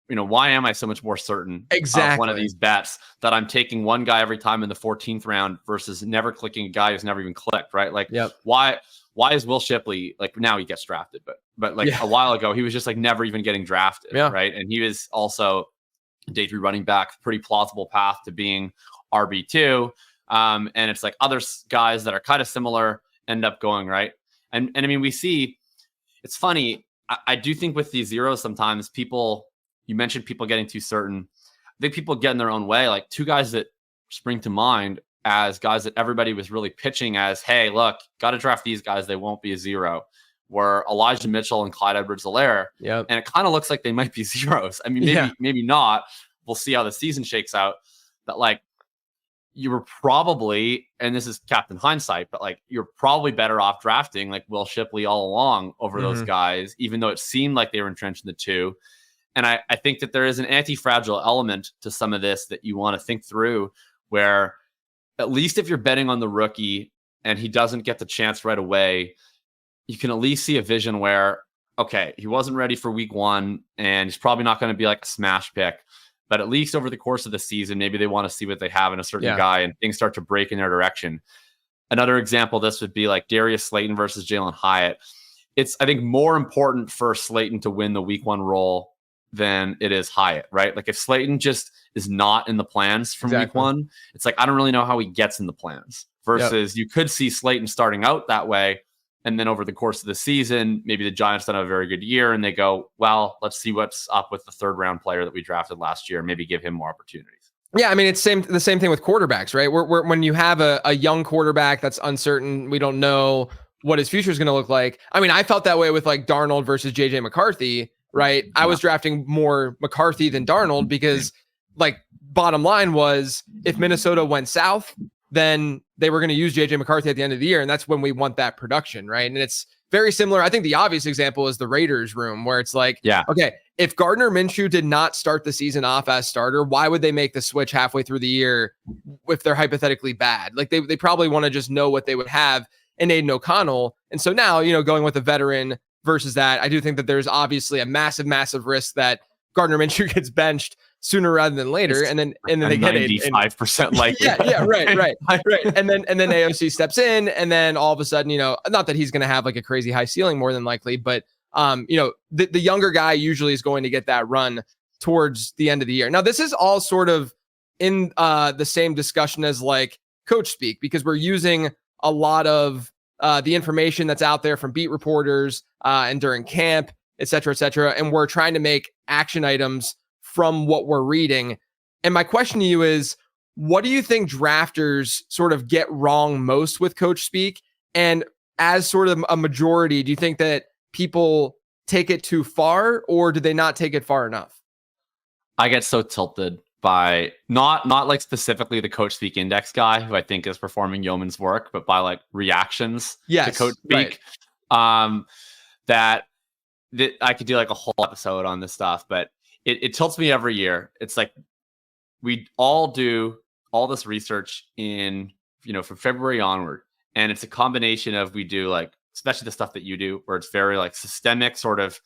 why am I so much more certain of one of these bets that I'm taking one guy every time in the 14th round versus never clicking a guy who's never even clicked, right? Like, why why is Will Shipley like now he gets drafted, but like a while ago he was just like never even getting drafted, right? And he was also day 3 running back, pretty plausible path to being RB2. And it's like other guys that are kind of similar end up going right. And I mean, we see it's funny. I do think with these zeros, sometimes you mentioned people getting too certain. I think people get in their own way. Like 2 guys that spring to mind as guys that everybody was really pitching as, hey, look, got to draft these guys. They won't be a zero. Were Elijah Mitchell and Clyde Edwards-Helaire. And it kind of looks like they might be zeros. I mean, maybe not. We'll see how the season shakes out. But like, you were probably, and this is Captain Hindsight, but like you're probably better off drafting like Will Shipley all along over those guys, even though it seemed like they were entrenched in the 2. And I think that there is an anti-fragile element to some of this that you want to think through, where at least if you're betting on the rookie and he doesn't get the chance right away, you can at least see a vision where, okay, he wasn't ready for week 1 and he's probably not going to be like a smash pick. But at least over the course of the season, maybe they want to see what they have in a certain guy and things start to break in their direction. Another example of this would be like Darius Slayton versus Jalen Hyatt. It's, I think, more important for Slayton to win the week 1 role than it is Hyatt, right? Like if Slayton just is not in the plans from week 1, it's like, I don't really know how he gets in the plans versus you could see Slayton starting out that way. And then over the course of the season, maybe the Giants don't have a very good year and they go, well, let's see what's up with the 3rd round player that we drafted last year. Maybe give him more opportunities. Yeah, I mean, it's the same thing with quarterbacks, right? When you have a young quarterback that's uncertain, we don't know what his future is going to look like. I mean, I felt that way with like Darnold versus JJ McCarthy, right? I was drafting more McCarthy than Darnold because like bottom line was if Minnesota went south, then they were going to use JJ McCarthy at the end of the year. And that's when we want that production, right? And it's very similar. I think the obvious example is the Raiders room where it's like, okay, if Gardner Minshew did not start the season off as starter, why would they make the switch halfway through the year if they're hypothetically bad? Like they probably want to just know what they would have in Aiden O'Connell. And so now, going with a veteran versus that, I do think that there's obviously a massive risk that Gardner Minshew gets benched sooner rather than later, and then they get 95% likely. right. And then AOC steps in, and then all of a sudden, not that he's going to have like a crazy high ceiling, more than likely, but the younger guy usually is going to get that run towards the end of the year. Now, this is all sort of in the same discussion as like coach speak, because we're using a lot of the information that's out there from beat reporters and during camp, et cetera, and we're trying to make action items from what we're reading. And my question to you is, what do you think drafters sort of get wrong most with coach speak? And as sort of a majority, do you think that people take it too far, or do they not take it far enough? I get so tilted by not like specifically the coach speak index guy, who I think is performing yeoman's work, but by like reactions to coach speak. That I could do like a whole episode on this stuff, but it tilts me every year. It's like we all do all this research in, from February onward. And it's a combination of, we do like, especially the stuff that you do, where it's very like systemic, sort of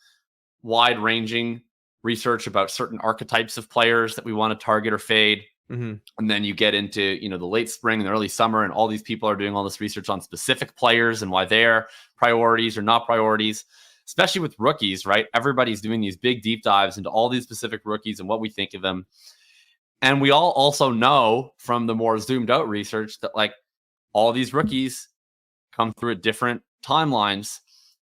wide ranging research about certain archetypes of players that we want to target or fade. And then you get into, the late spring and the early summer, and all these people are doing all this research on specific players and why they're priorities or not priorities. Especially with rookies, right? Everybody's doing these big deep dives into all these specific rookies and what we think of them. And we all also know from the more zoomed out research that like all these rookies come through at different timelines.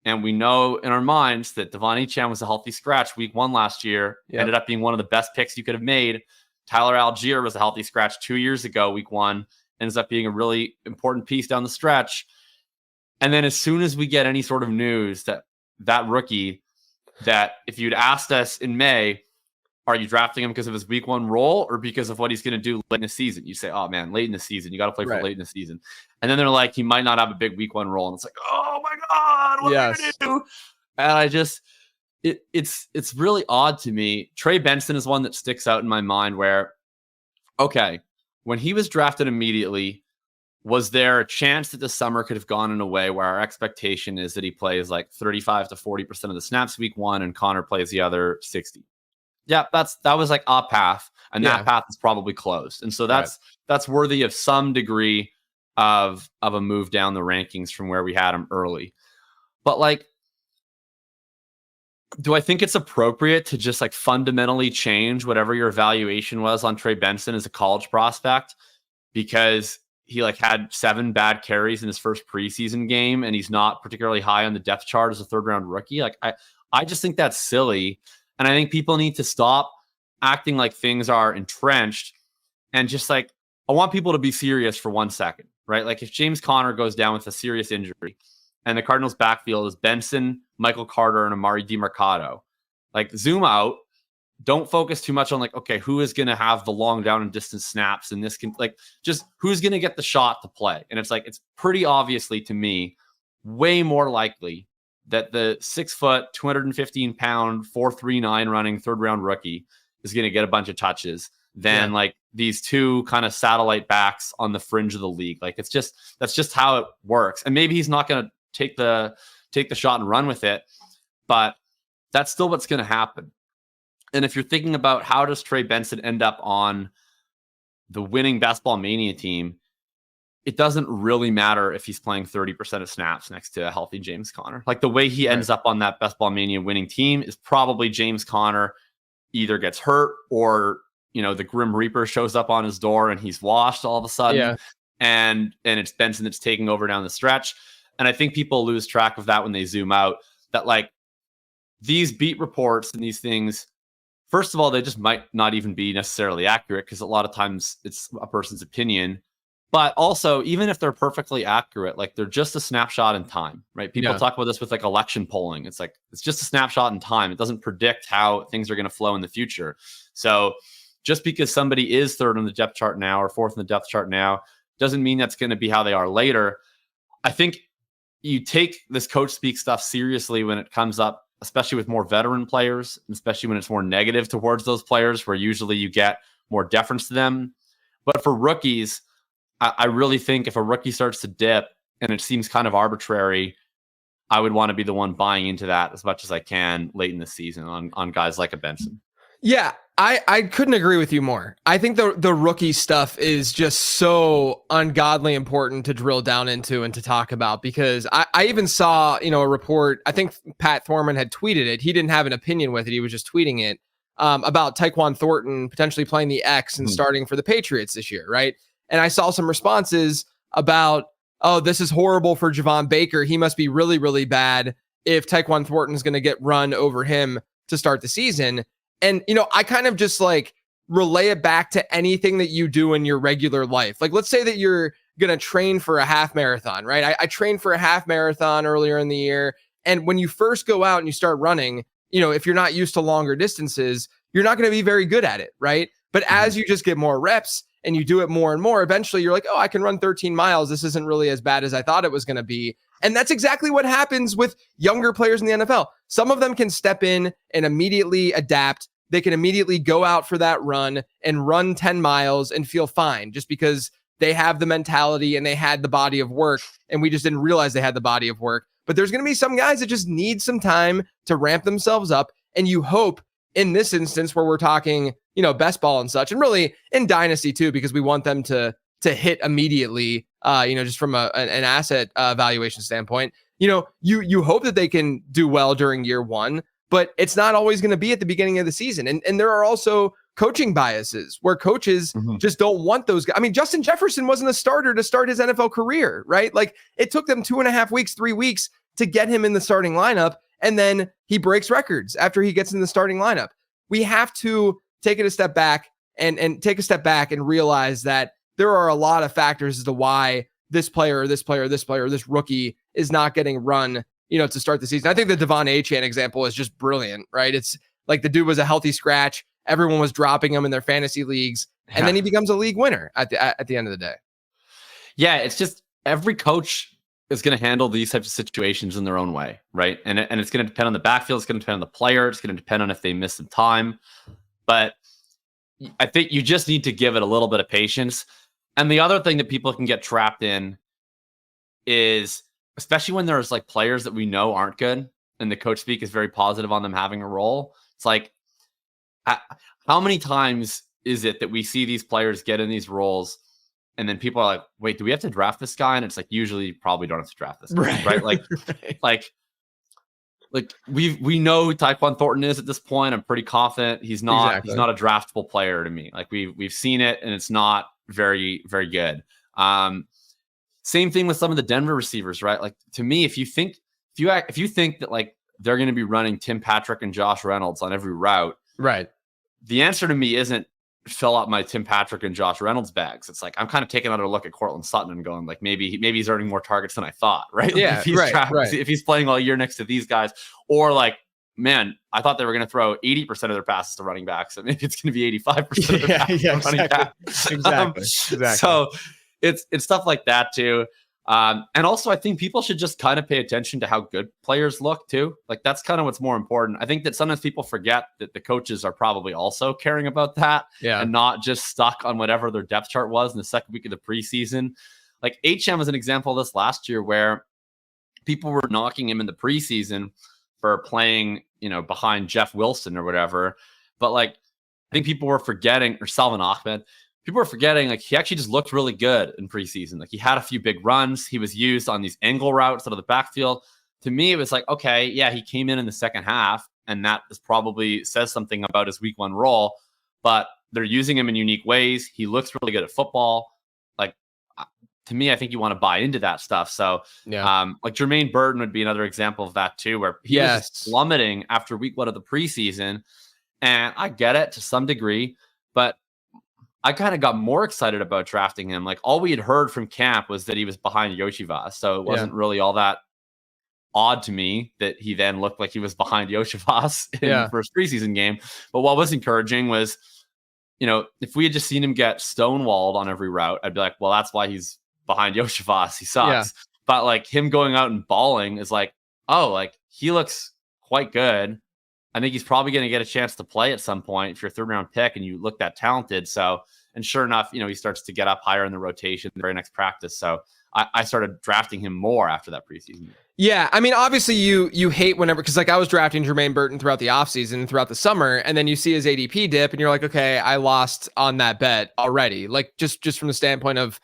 And we know in our minds that Devon Achane was a healthy scratch week 1 last year, ended up being one of the best picks you could have made. Tyler Algier was a healthy scratch 2 years ago, week 1, ends up being a really important piece down the stretch. And then as soon as we get any sort of news that rookie, that if you'd asked us in May, are you drafting him because of his week 1 role or because of what he's going to do late in the season? You say, oh man, late in the season, you got to play for late in the season. And then they're like, he might not have a big week 1 role. And it's like, oh my God, what are we going to do? And I just, it's really odd to me. Trey Benson is one that sticks out in my mind where, okay, when he was drafted immediately, was there a chance that the summer could have gone in a way where our expectation is that he plays like 35 to 40% of the snaps week 1 and Connor plays the other 60? Yeah, that was like a path, and that path is probably closed. And so that's worthy of some degree of a move down the rankings from where we had him early. But like, do I think it's appropriate to just like fundamentally change whatever your evaluation was on Trey Benson as a college prospect because he like had 7 bad carries in his first preseason game and he's not particularly high on the depth chart as a 3rd round rookie? Like I just think that's silly. And I think people need to stop acting like things are entrenched and just like, I want people to be serious for 1 second, right? Like if James Conner goes down with a serious injury and the Cardinals backfield is Benson, Michael Carter, and Amari DiMercato, like zoom out. Don't focus too much on like, okay, who is going to have the long down and distance snaps? And this can like just who's going to get the shot to play. And it's like, it's pretty obviously to me, way more likely that the 6 foot, 215 pound, 4.39 running 3rd round rookie is going to get a bunch of touches than like these 2 kind of satellite backs on the fringe of the league. Like that's just how it works. And maybe he's not going to take the shot and run with it, but that's still what's going to happen. And if you're thinking about how does Trey Benson end up on the winning Best Ball Mania team, it doesn't really matter if he's playing 30% of snaps next to a healthy James Conner. Like the way he ends up on that Best Ball Mania winning team is probably James Conner either gets hurt or, you know, the Grim Reaper shows up on his door and he's washed all of a sudden. Yeah. And it's Benson that's taking over down the stretch. And I think people lose track of that when they zoom out, that like these beat reports and these things, first of all, they just might not even be necessarily accurate because a lot of times it's a person's opinion. But also, even if they're perfectly accurate, like they're just a snapshot in time, right? People talk about this with like election polling. It's like, it's just a snapshot in time. It doesn't predict how things are going to flow in the future. So just because somebody is 3rd on the depth chart now or 4th on the depth chart now, doesn't mean that's going to be how they are later. I think you take this coach speak stuff seriously when it comes up, especially with more veteran players, especially when it's more negative towards those players where usually you get more deference to them. But for rookies, I really think if a rookie starts to dip and it seems kind of arbitrary, I would want to be the one buying into that as much as I can late in the season on guys like a Benson. Yeah, I couldn't agree with you more. I think the rookie stuff is just so ungodly important to drill down into and to talk about because I even saw, you know, a report, I think Pat Thorman had tweeted it. He didn't have an opinion with it. He was just tweeting it about Tyquan Thornton potentially playing the X and starting for the Patriots this year, right? And I saw some responses about, oh, this is horrible for Javon Baker. He must be really, really bad if Tyquan Thornton is going to get run over him to start the season. And, you know, I kind of just like relay it back to anything that you do in your regular life. Like, let's say that you're going to train for a half marathon, right? I trained for a half marathon earlier in the year. And when you first go out and you start running, you know, if you're not used to longer distances, you're not going to be very good at it, right? But as you just get more reps and you do it more and more, eventually you're like, oh, I can run 13 miles. This isn't really as bad as I thought it was going to be. And that's exactly what happens with younger players in the NFL. Some of them can step in and immediately adapt. They can immediately go out for that run and run 10 miles and feel fine just because they have the mentality and they had the body of work. And we just didn't realize they had the body of work. But there's going to be some guys that just need some time to ramp themselves up. And you hope in this instance where we're talking, you know, best ball and such, and really in dynasty too, because we want them to hit immediately, you know, just from an asset valuation standpoint, you know, you hope that they can do well during year one, but it's not always going to be at the beginning of the season. And there are also coaching biases where coaches just don't want those guys. I mean, Justin Jefferson wasn't a starter to start his NFL career, right? Like it took them 2.5 weeks, 3 weeks to get him in the starting lineup. And then he breaks records after he gets in the starting lineup. We have to take it a step back and take a step back and realize that there are a lot of factors as to why this player or this player or this player or this rookie is not getting run, you know, to start the season. I think the Devon Achane example is just brilliant, right? It's like the dude was a healthy scratch. Everyone was dropping him in their fantasy leagues. And then he becomes a league winner at the end of the day. Yeah, it's just every coach is going to handle these types of situations in their own way, right? And it's going to depend on the backfield. It's going to depend on the player. It's going to depend on if they miss some time. But I think you just need to give it a little bit of patience. And the other thing that people can get trapped in is, especially when there's like players that we know aren't good and the coach speak is very positive on them having a role. It's like, how many times is it that we see these players get in these roles and then people are like, wait, do we have to draft this guy? And it's like, usually you probably don't have to draft this guy, right? Like, like we know who Tyquan Thornton is at this point. I'm pretty confident he's not a draftable player to me. Like we've seen it, and it's not very, very good. Same thing with some of the Denver receivers, right? Like to me, if you think that like they're going to be running Tim Patrick and Josh Reynolds on every route, right? The answer to me isn't fill up my Tim Patrick and Josh Reynolds bags. It's like I'm kind of taking another look at Cortland Sutton and going like maybe he's earning more targets than I thought, right? Like Yeah, if he's playing all year next to these guys, or like, man, I thought they were going to throw 80% of their passes to running backs, and maybe it's going to be 85% of their passes to running backs. Exactly. So it's stuff like that too. And also, I think people should just kind of pay attention to how good players look too. Like that's kind of what's more important. I think that sometimes people forget that the coaches are probably also caring about that, and not just stuck on whatever their depth chart was in the second week of the preseason. Like HM was an example of this last year, where people were knocking him in the preseason for playing, behind Jeff Wilson or whatever. But like, I think people were forgetting, or Salvin Ahmed. People are forgetting, like, he actually just looked really good in preseason. Like, he had a few big runs. He was used on these angle routes out of the backfield. To me, it was like, okay, yeah, he came in the second half, and that is probably says something about his week one role, but they're using him in unique ways. He looks really good at football. Like, to me, I think you want to buy into that stuff. So, like Jermaine Burton would be another example of that too, where he was just plummeting after week one of the preseason. And I get it to some degree, but I kind of got more excited about drafting him. Like all we had heard from camp was that he was behind Yoshivas. So it wasn't really all that odd to me that he then looked like he was behind Yoshivas in the first preseason game. But what was encouraging was, if we had just seen him get stonewalled on every route, I'd be like, well, that's why he's behind Yoshivas. He sucks. Yeah. But like him going out and balling is like, oh, like he looks quite good. I think he's probably going to get a chance to play at some point if you're a third round pick and you look that talented. So, and sure enough, he starts to get up higher in the rotation the very next practice. So I started drafting him more after that preseason. Yeah. I mean, obviously you hate whenever, because like I was drafting Jermaine Burton throughout the offseason and throughout the summer, and then you see his ADP dip and you're like, okay, I lost on that bet already. Like just from the standpoint of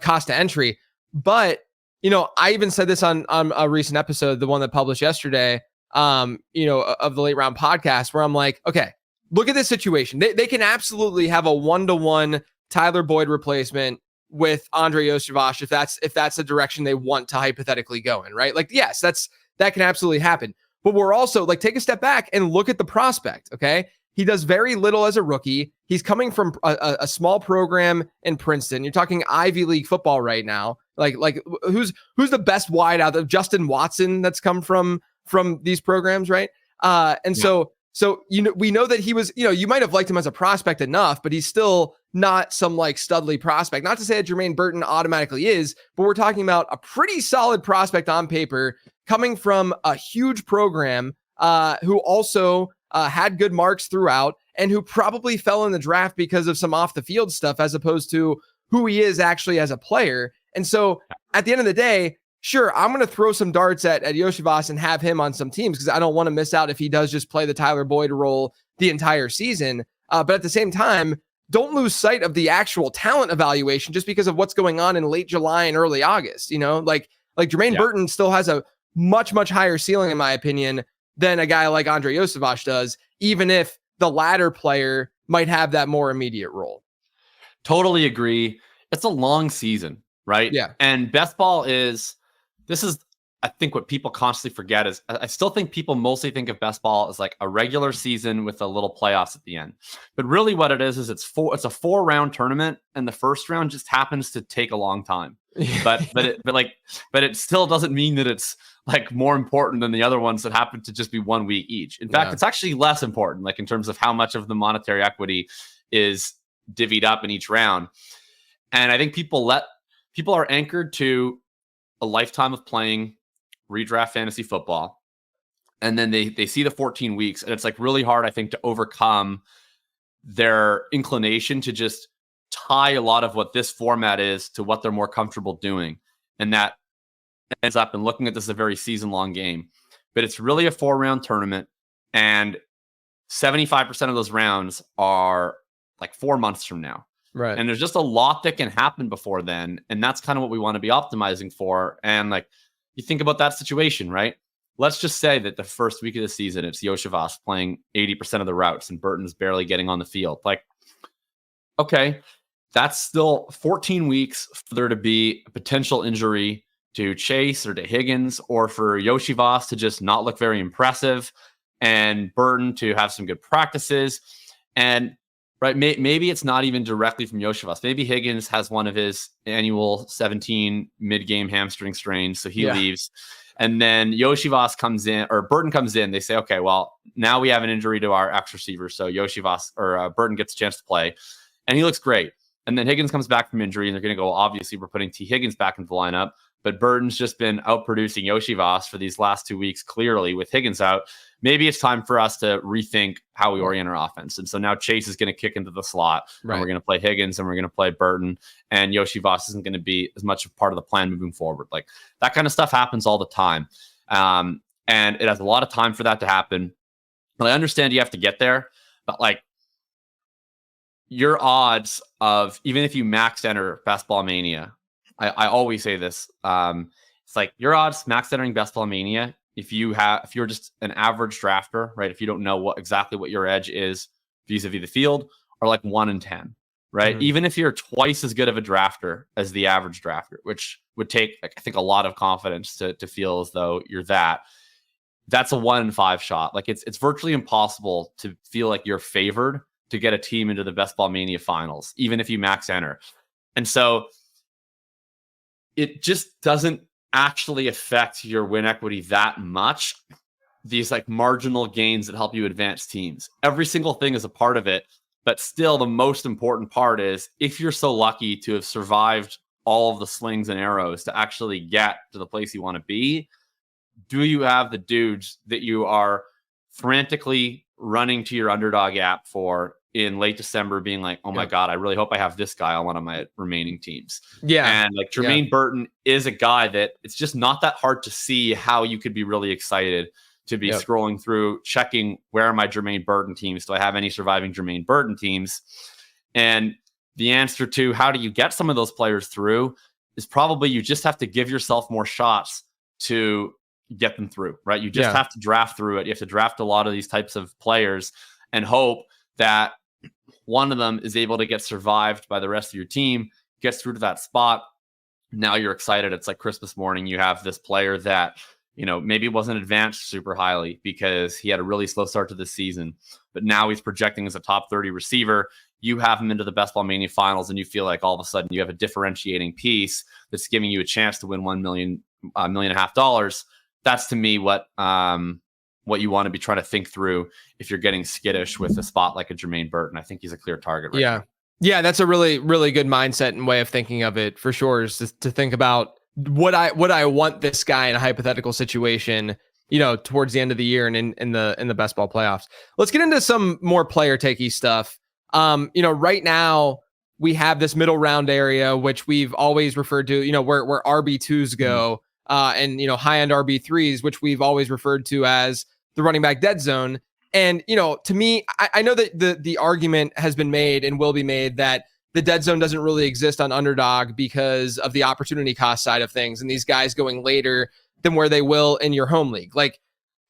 cost to entry. But, I even said this on a recent episode, the one that published yesterday, of the Late Round podcast, where I'm like, okay, look at this situation. They can absolutely have a 1-to-1 Tyler Boyd replacement with Andre Yoshivas if that's the direction they want to hypothetically go in, right? Like, yes, that can absolutely happen. But we're also like, take a step back and look at the prospect. Okay. He does very little as a rookie. He's coming from a small program in Princeton. You're talking Ivy League football right now. Like who's the best wide out of Justin Watson that's come from these programs, right? So we know that he was, you might have liked him as a prospect enough, but he's still not some like studly prospect. Not to say that Jermaine Burton automatically is, but we're talking about a pretty solid prospect on paper coming from a huge program, who also had good marks throughout, and who probably fell in the draft because of some off the field stuff as opposed to who he is actually as a player. And so at the end of the day, sure, I'm going to throw some darts at Yoshivas and have him on some teams because I don't want to miss out if he does just play the Tyler Boyd role the entire season. But at the same time, don't lose sight of the actual talent evaluation just because of what's going on in late July and early August. Like Jermaine Burton still has a much, much higher ceiling, in my opinion, than a guy like Andre Yoshivas does, even if the latter player might have that more immediate role. Totally agree. It's a long season, right? Yeah. And best ball this is, I think, what people constantly forget is I still think people mostly think of best ball as like a regular season with a little playoffs at the end. But really what it is it's a 4-round tournament, and the first round just happens to take a long time. But it still doesn't mean that it's like more important than the other ones that happen to just be 1 week each. In fact, it's actually less important, like in terms of how much of the monetary equity is divvied up in each round. And I think people are anchored to a lifetime of playing redraft fantasy football. And then they see the 14 weeks, and it's like really hard, I think, to overcome their inclination to just tie a lot of what this format is to what they're more comfortable doing. And that ends up in looking at this as a very season-long game. But it's really a 4-round tournament, and 75% of those rounds are like 4 months from now. Right. And there's just a lot that can happen before then. And that's kind of what we want to be optimizing for. And like, you think about that situation, right? Let's just say that the first week of the season, it's Yoshivas playing 80% of the routes and Burton's barely getting on the field. Like, okay, that's still 14 weeks for there to be a potential injury to Chase or to Higgins, or for Yoshivas to just not look very impressive and Burton to have some good practices. And right, maybe it's not even directly from Yoshivas. Maybe Higgins has one of his annual 17 mid-game hamstring strains, so he leaves. And then Yoshivas comes in, or Burton comes in. They say, okay, well, now we have an injury to our X receiver, so Yoshivas or Burton gets a chance to play, and he looks great. And then Higgins comes back from injury, and they're going to go, obviously, we're putting T. Higgins back into the lineup. But Burton's just been outproducing Yoshivas for these last 2 weeks, clearly, with Higgins out. Maybe it's time for us to rethink how we orient our offense. And so now Chase is going to kick into the slot, and we're going to play Higgins, and we're going to play Burton, and Yoshivas isn't going to be as much a part of the plan moving forward. Like, that kind of stuff happens all the time. And it has a lot of time for that to happen. And I understand you have to get there, but like, your odds of, even if you max enter Best Ball Mania, I always say this. It's like your odds max entering Best Ball Mania, if you're just an average drafter, right? If you don't know exactly what your edge is vis-a-vis the field, are like 1 in 10, right? Even if you're twice as good of a drafter as the average drafter, which would take, I think, a lot of confidence to feel as though you're that's a 1 in 5 shot. Like, it's virtually impossible to feel like you're favored to get a team into the Best Ball Mania finals, even if you max enter. And so it just doesn't actually affect your win equity that much. These like marginal gains that help you advance teams. Every single thing is a part of it, but still the most important part is, if you're so lucky to have survived all of the slings and arrows to actually get to the place you want to be, do you have the dudes that you are frantically running to your Underdog app for in late December, being like, oh my God, I really hope I have this guy on one of my remaining teams. Yeah. And like Jermaine Burton is a guy that it's just not that hard to see how you could be really excited to be scrolling through, checking, where are my Jermaine Burton teams? Do I have any surviving Jermaine Burton teams? And the answer to how do you get some of those players through is probably you just have to give yourself more shots to get them through, right? You just have to draft through it. You have to draft a lot of these types of players and hope that one of them is able to get survived by the rest of your team, gets through to that spot. Now you're excited. It's like Christmas morning. You have this player that, you know, maybe wasn't advanced super highly because he had a really slow start to the season, but now he's projecting as a top 30 receiver. You have him into the Best Ball Mania finals, and you feel like all of a sudden you have a differentiating piece that's giving you a chance to win $1 million, $1.5 million. That's, to me, what you want to be trying to think through if you're getting skittish with a spot like a Jermaine Burton. I think he's a clear target right now. Yeah, that's a really, really good mindset and way of thinking of it, for sure, is to think about what I want this guy in a hypothetical situation, you know, towards the end of the year and in the best ball playoffs. Let's get into some more player takey stuff. You know, right now we have this middle round area, which we've always referred to, you know, where RB2s go, and, you know, high end RB3s, which we've always referred to as the running back dead zone. And, you know, to me, I know that the argument has been made and will be made that the dead zone doesn't really exist on Underdog because of the opportunity cost side of things and these guys going later than where they will in your home league. Like,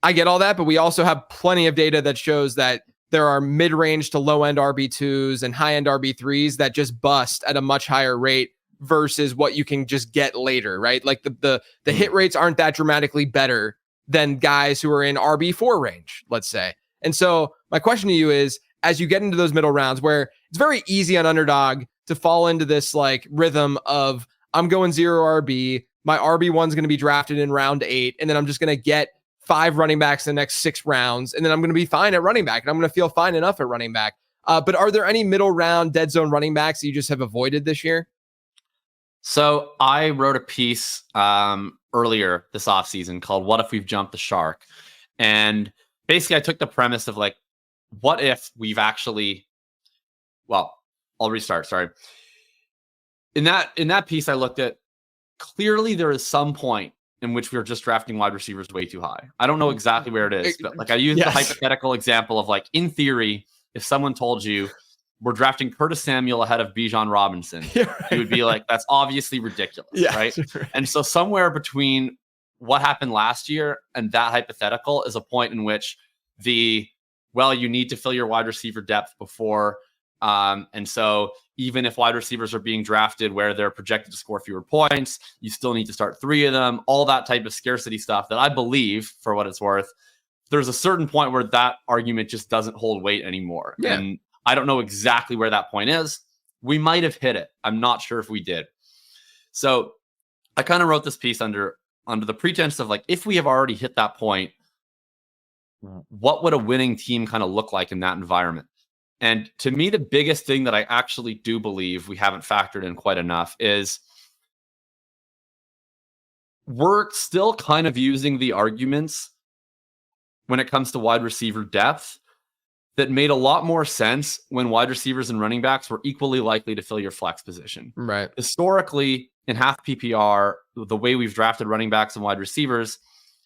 I get all that, but we also have plenty of data that shows that there are mid-range to low-end RB2s and high-end RB3s that just bust at a much higher rate versus what you can just get later, right? Like the hit rates aren't that dramatically better than guys who are in RB4 range, let's say. And so my question to you is, as you get into those middle rounds where it's very easy on Underdog to fall into this like rhythm of, I'm going 0 RB, my RB1 is going to be drafted in round 8, and then I'm just going to get 5 running backs in the next 6 rounds, and then I'm going to be fine at running back, and I'm going to feel fine enough at running back. But are there any middle round dead zone running backs that you just have avoided this year? So I wrote a piece earlier this offseason called What If We've Jumped the Shark? And basically I took the premise of like, what if we've actually, well, I'll restart, sorry. In that piece, I looked at, clearly there is some point in which we were just drafting wide receivers way too high. I don't know exactly where it is, but like I used the hypothetical example of like, in theory, if someone told you we're drafting Curtis Samuel ahead of Bijan Robinson. You would be like, that's obviously ridiculous, right? And so somewhere between what happened last year and that hypothetical is a point in which you need to fill your wide receiver depth before. And so even if wide receivers are being drafted where they're projected to score fewer points, you still need to start 3 of them, all that type of scarcity stuff that I believe, for what it's worth, there's a certain point where that argument just doesn't hold weight anymore. Yeah. And I don't know exactly where that point is. We might have hit it. I'm not sure if we did. So I kind of wrote this piece under the pretense of like, if we have already hit that point, what would a winning team kind of look like in that environment? And to me, the biggest thing that I actually do believe we haven't factored in quite enough is we're still kind of using the arguments when it comes to wide receiver depth that made a lot more sense when wide receivers and running backs were equally likely to fill your flex position. Right. Historically, in half PPR, the way we've drafted running backs and wide receivers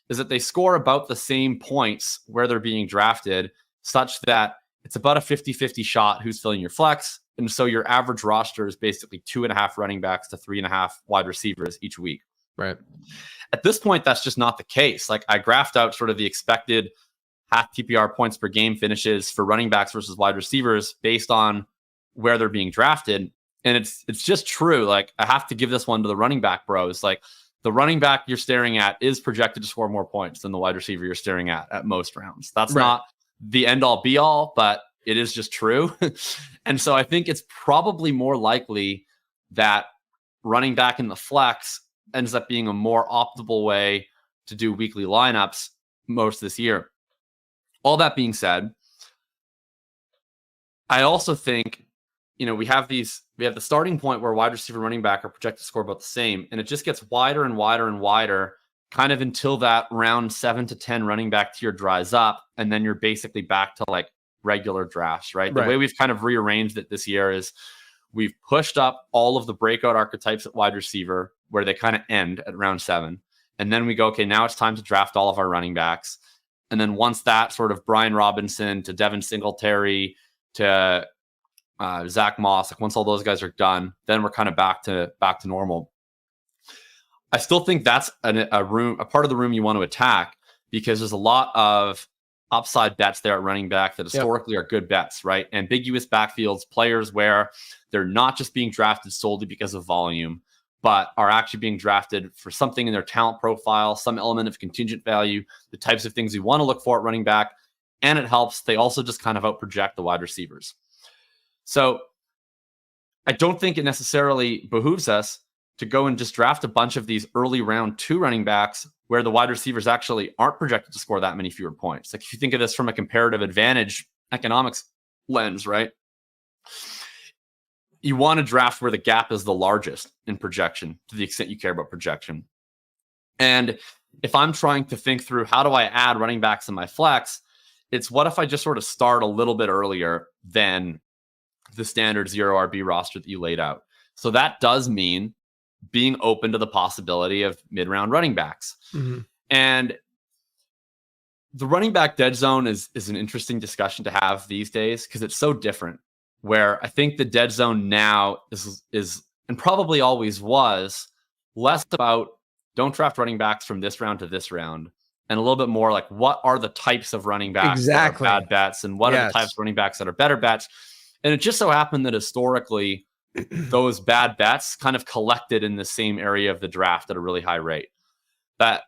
is that they score about the same points where they're being drafted, such that it's about a 50-50 shot who's filling your flex. And so your average roster is basically 2.5 running backs to 3.5 wide receivers each week. Right. At this point, that's just not the case. Like, I graphed out sort of the expected half PPR points per game finishes for running backs versus wide receivers based on where they're being drafted. And it's just true. Like, I have to give this one to the running back bros. Like, the running back you're staring at is projected to score more points than the wide receiver you're staring at most rounds. That's not the end all be all, but it is just true. And so I think it's probably more likely that running back in the flex ends up being a more optimal way to do weekly lineups most this year. All that being said, I also think, we have the starting point where wide receiver, running back are projected to score about the same, and it just gets wider and wider and wider kind of until that round 7 to 10 running back tier dries up. And then you're basically back to like regular drafts, right? The way we've kind of rearranged it this year is we've pushed up all of the breakout archetypes at wide receiver where they kind of end at round 7. And then we go, okay, now it's time to draft all of our running backs. And then once that sort of Brian Robinson to Devin Singletary to Zach Moss, like once all those guys are done, then we're kind of back to normal. I still think that's a part of the room you want to attack, because there's a lot of upside bets there at running back that historically are good bets, right? Ambiguous backfields, players where they're not just being drafted solely because of volume, but are actually being drafted for something in their talent profile, some element of contingent value, the types of things we want to look for at running back. And it helps. They also just kind of outproject the wide receivers. So I don't think it necessarily behooves us to go and just draft a bunch of these early round 2 running backs where the wide receivers actually aren't projected to score that many fewer points. Like, if you think of this from a comparative advantage economics lens, right? You want to draft where the gap is the largest in projection, to the extent you care about projection. And if I'm trying to think through how do I add running backs in my flex, it's what if I just sort of start a little bit earlier than the standard 0 RB roster that you laid out. So that does mean being open to the possibility of mid-round running backs. Mm-hmm. And the running back dead zone is an interesting discussion to have these days, because it's so different, where I think the dead zone now is and probably always was less about don't draft running backs from this round to this round, and a little bit more like, what are the types of running backs that are bad bets, and what are the types of running backs that are better bets. And it just so happened that historically those bad bets kind of collected in the same area of the draft at a really high rate. That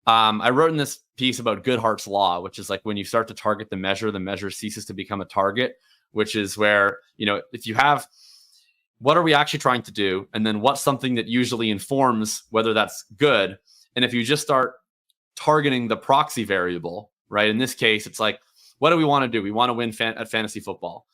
I wrote in this piece about Goodhart's law, which is like, when you start to target the measure ceases to become a target, which is where, if you have, what are we actually trying to do? And then what's something that usually informs whether that's good? And if you just start targeting the proxy variable, right? In this case, it's like, what do we want to do? We want to win at fantasy football.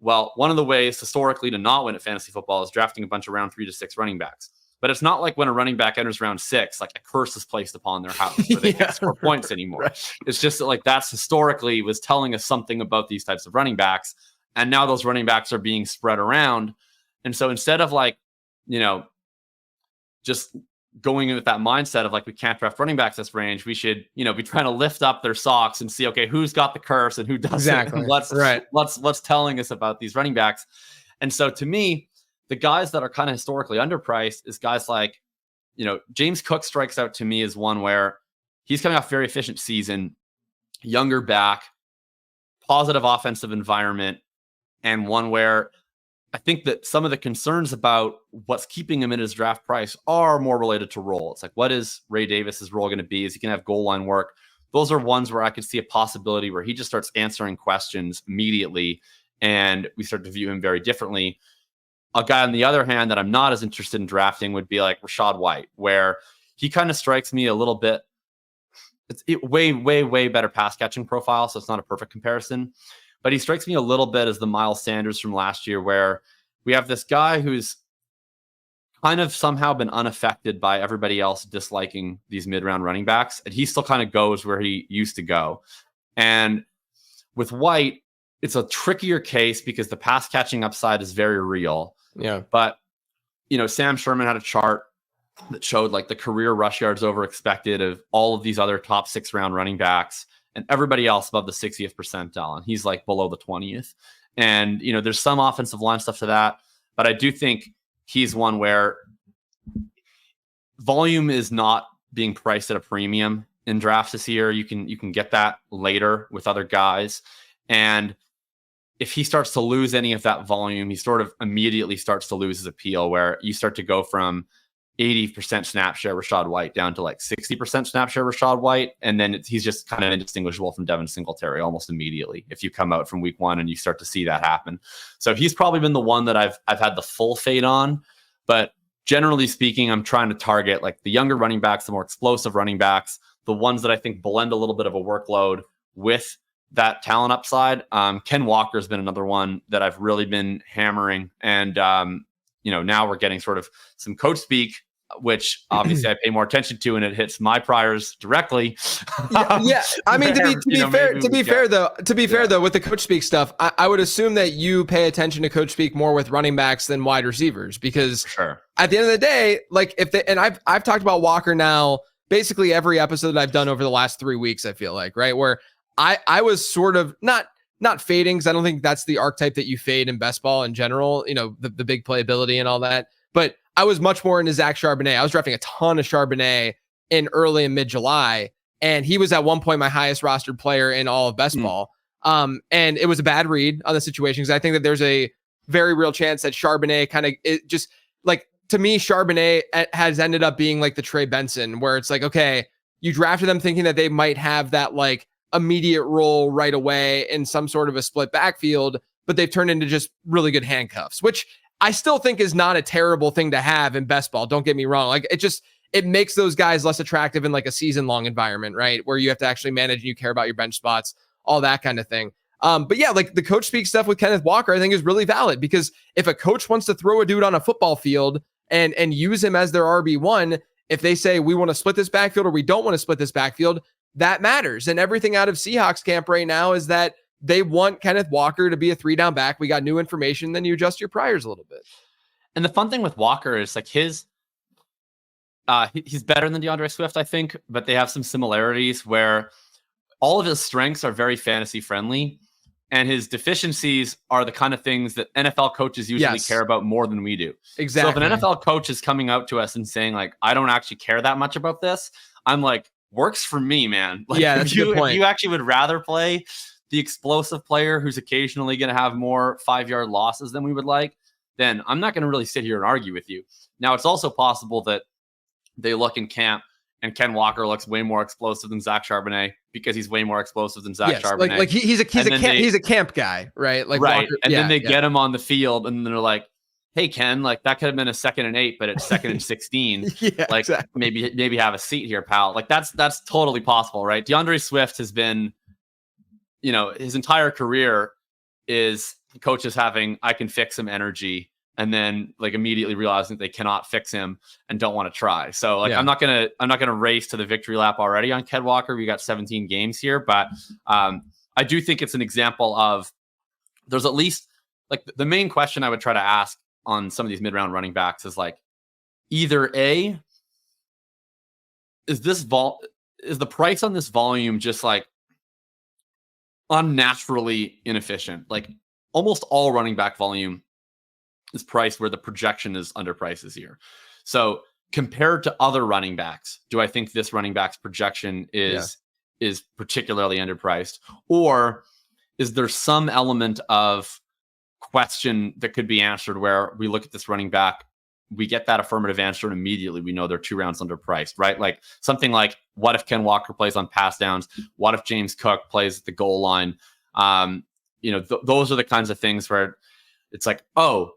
Well, one of the ways historically to not win at fantasy football is drafting a bunch of round 3 to 6 running backs. But it's not like when a running back enters round 6, like a curse is placed upon their house where they can't score points anymore. Right. It's just that, like, that's historically was telling us something about these types of running backs. And now those running backs are being spread around. And so instead of like, just going in with that mindset of like, we can't draft running backs this range. We should, be trying to lift up their socks and see, okay, who's got the curse and who doesn't. Exactly. And what's telling us about these running backs. And so to me, the guys that are kind of historically underpriced is guys like, James Cook strikes out to me as one where he's coming off very efficient season, younger back, positive offensive environment, and one where I think that some of the concerns about what's keeping him in his draft price are more related to role. It's like, what is Ray Davis's role going to be? Is he going to have goal line work? Those are ones where I could see a possibility where he just starts answering questions immediately, and we start to view him very differently. A guy, on the other hand, that I'm not as interested in drafting would be like Rachaad White, where he kind of strikes me a little bit. It's way, way, way better pass catching profile, so it's not a perfect comparison. But he strikes me a little bit as the Miles Sanders from last year, where we have this guy who's kind of somehow been unaffected by everybody else disliking these mid-round running backs, and he still kind of goes where he used to go. And with White, it's a trickier case because the pass catching upside is very real. Yeah. But, Sam Sherman had a chart that showed like the career rush yards over expected of all of these other top 6 round running backs, and everybody else above the 60th percentile. And he's like below the 20th. And, there's some offensive line stuff to that, but I do think he's one where volume is not being priced at a premium in drafts this year. You can get that later with other guys. And if he starts to lose any of that volume, he sort of immediately starts to lose his appeal, where you start to go from 80% snap share Rachaad White down to like 60% snap share Rachaad White. And then he's just kind of indistinguishable from Devin Singletary almost immediately if you come out from week 1 and you start to see that happen. So he's probably been the one that I've had the full fade on. But generally speaking, I'm trying to target like the younger running backs, the more explosive running backs, the ones that I think blend a little bit of a workload with that talent upside. Ken Walker has been another one that I've really been hammering. And, now we're getting sort of some coach speak, which obviously I pay more attention to, and it hits my priors directly. Yeah. I mean, to be fair though, with the coach speak stuff, I would assume that you pay attention to coach speak more with running backs than wide receivers, because at the end of the day, like I've talked about Walker now basically every episode that I've done over the last 3 weeks, I feel like, right? Where I was sort of not fading, because I don't think that's the archetype that you fade in best ball in general, the big playability and all that. But I was much more into Zach Charbonnet. I was drafting a ton of Charbonnet in early and mid-July, and he was at one point my highest rostered player in all of best ball. And it was a bad read on the situation, because I think that there's a very real chance that Charbonnet just like, to me, Charbonnet has ended up being like the Trey Benson, where it's like, okay, you drafted them thinking that they might have that like immediate role right away in some sort of a split backfield, but they've turned into just really good handcuffs, which I still think is not a terrible thing to have in best ball. Don't get me wrong. Like it makes those guys less attractive in like a season long environment, right? Where you have to actually manage and you care about your bench spots, all that kind of thing. But yeah, like the coach speak stuff with Kenneth Walker, I think is really valid, because if a coach wants to throw a dude on a football field and use him as their RB1, if they say we want to split this backfield or we don't want to split this backfield, that matters. And everything out of Seahawks camp right now is that they want Kenneth Walker to be a 3-down back. We got new information, then you adjust your priors a little bit. And the fun thing with Walker is like he's better than DeAndre Swift, I think, but they have some similarities where all of his strengths are very fantasy friendly, and his deficiencies are the kind of things that NFL coaches usually care about more than we do. Exactly. So if an NFL coach is coming out to us and saying like, I don't actually care that much about this, I'm like, works for me, man. Like, yeah, that's a good point. If you actually would rather play the explosive player who's occasionally going to have more 5-yard losses than we would like, then I'm not going to really sit here and argue with you. Now, it's also possible that they look in camp and Ken Walker looks way more explosive than Zach Charbonnet because he's way more explosive than Zach Charbonnet. Like he's a camp guy, right? Like right. Walker, and then they get him on the field and they're like, hey, Ken, like that could have been a 2nd and 8, but it's 2nd and 16. Yeah, like exactly. maybe have a seat here, pal. Like that's totally possible, right? DeAndre Swift has been, his entire career is coaches having, I can fix him energy, and then like immediately realizing that they cannot fix him and don't want to try. So like, I'm not gonna race to the victory lap already on Ken Walker. We got 17 games here, but I do think it's an example of there's at least like the main question I would try to ask on some of these mid-round running backs is like either A, is the price on this volume just like unnaturally inefficient? Like almost all running back volume is priced where the projection is underpriced this year. So compared to other running backs, do I think this running back's projection is particularly underpriced? Or is there some element of question that could be answered where we look at this running back, we get that affirmative answer, and immediately we know they're 2 rounds underpriced, right? Like something like, what if Ken Walker plays on pass downs? What if James Cook plays at the goal line? Those are the kinds of things where it's like, oh,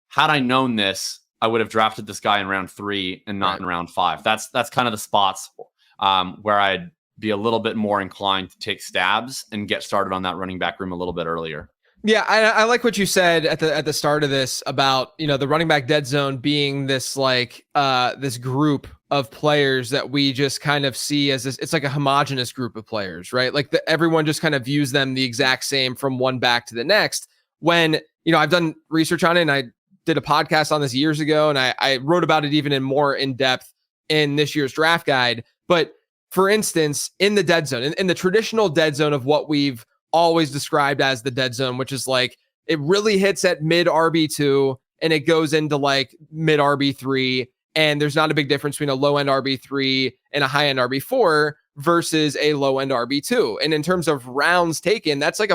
had I known this, I would have drafted this guy in round 3 and not in round 5. That's kind of the spots where I'd be a little bit more inclined to take stabs and get started on that running back room a little bit earlier. Yeah, I like what you said at the start of this about, the running back dead zone being this like this group of players that we just kind of see as this. It's like a homogenous group of players, right? Like everyone just kind of views them the exact same from one back to the next. When I've done research on it, and I did a podcast on this years ago, and I wrote about it even in depth in this year's draft guide. But for instance, in the dead zone, in the traditional dead zone of what we've always described as the dead zone, which is like it really hits at mid RB2 and it goes into like mid RB3, and there's not a big difference between a low end RB3 and a high end RB4 versus a low end RB2. And in terms of rounds taken, that's like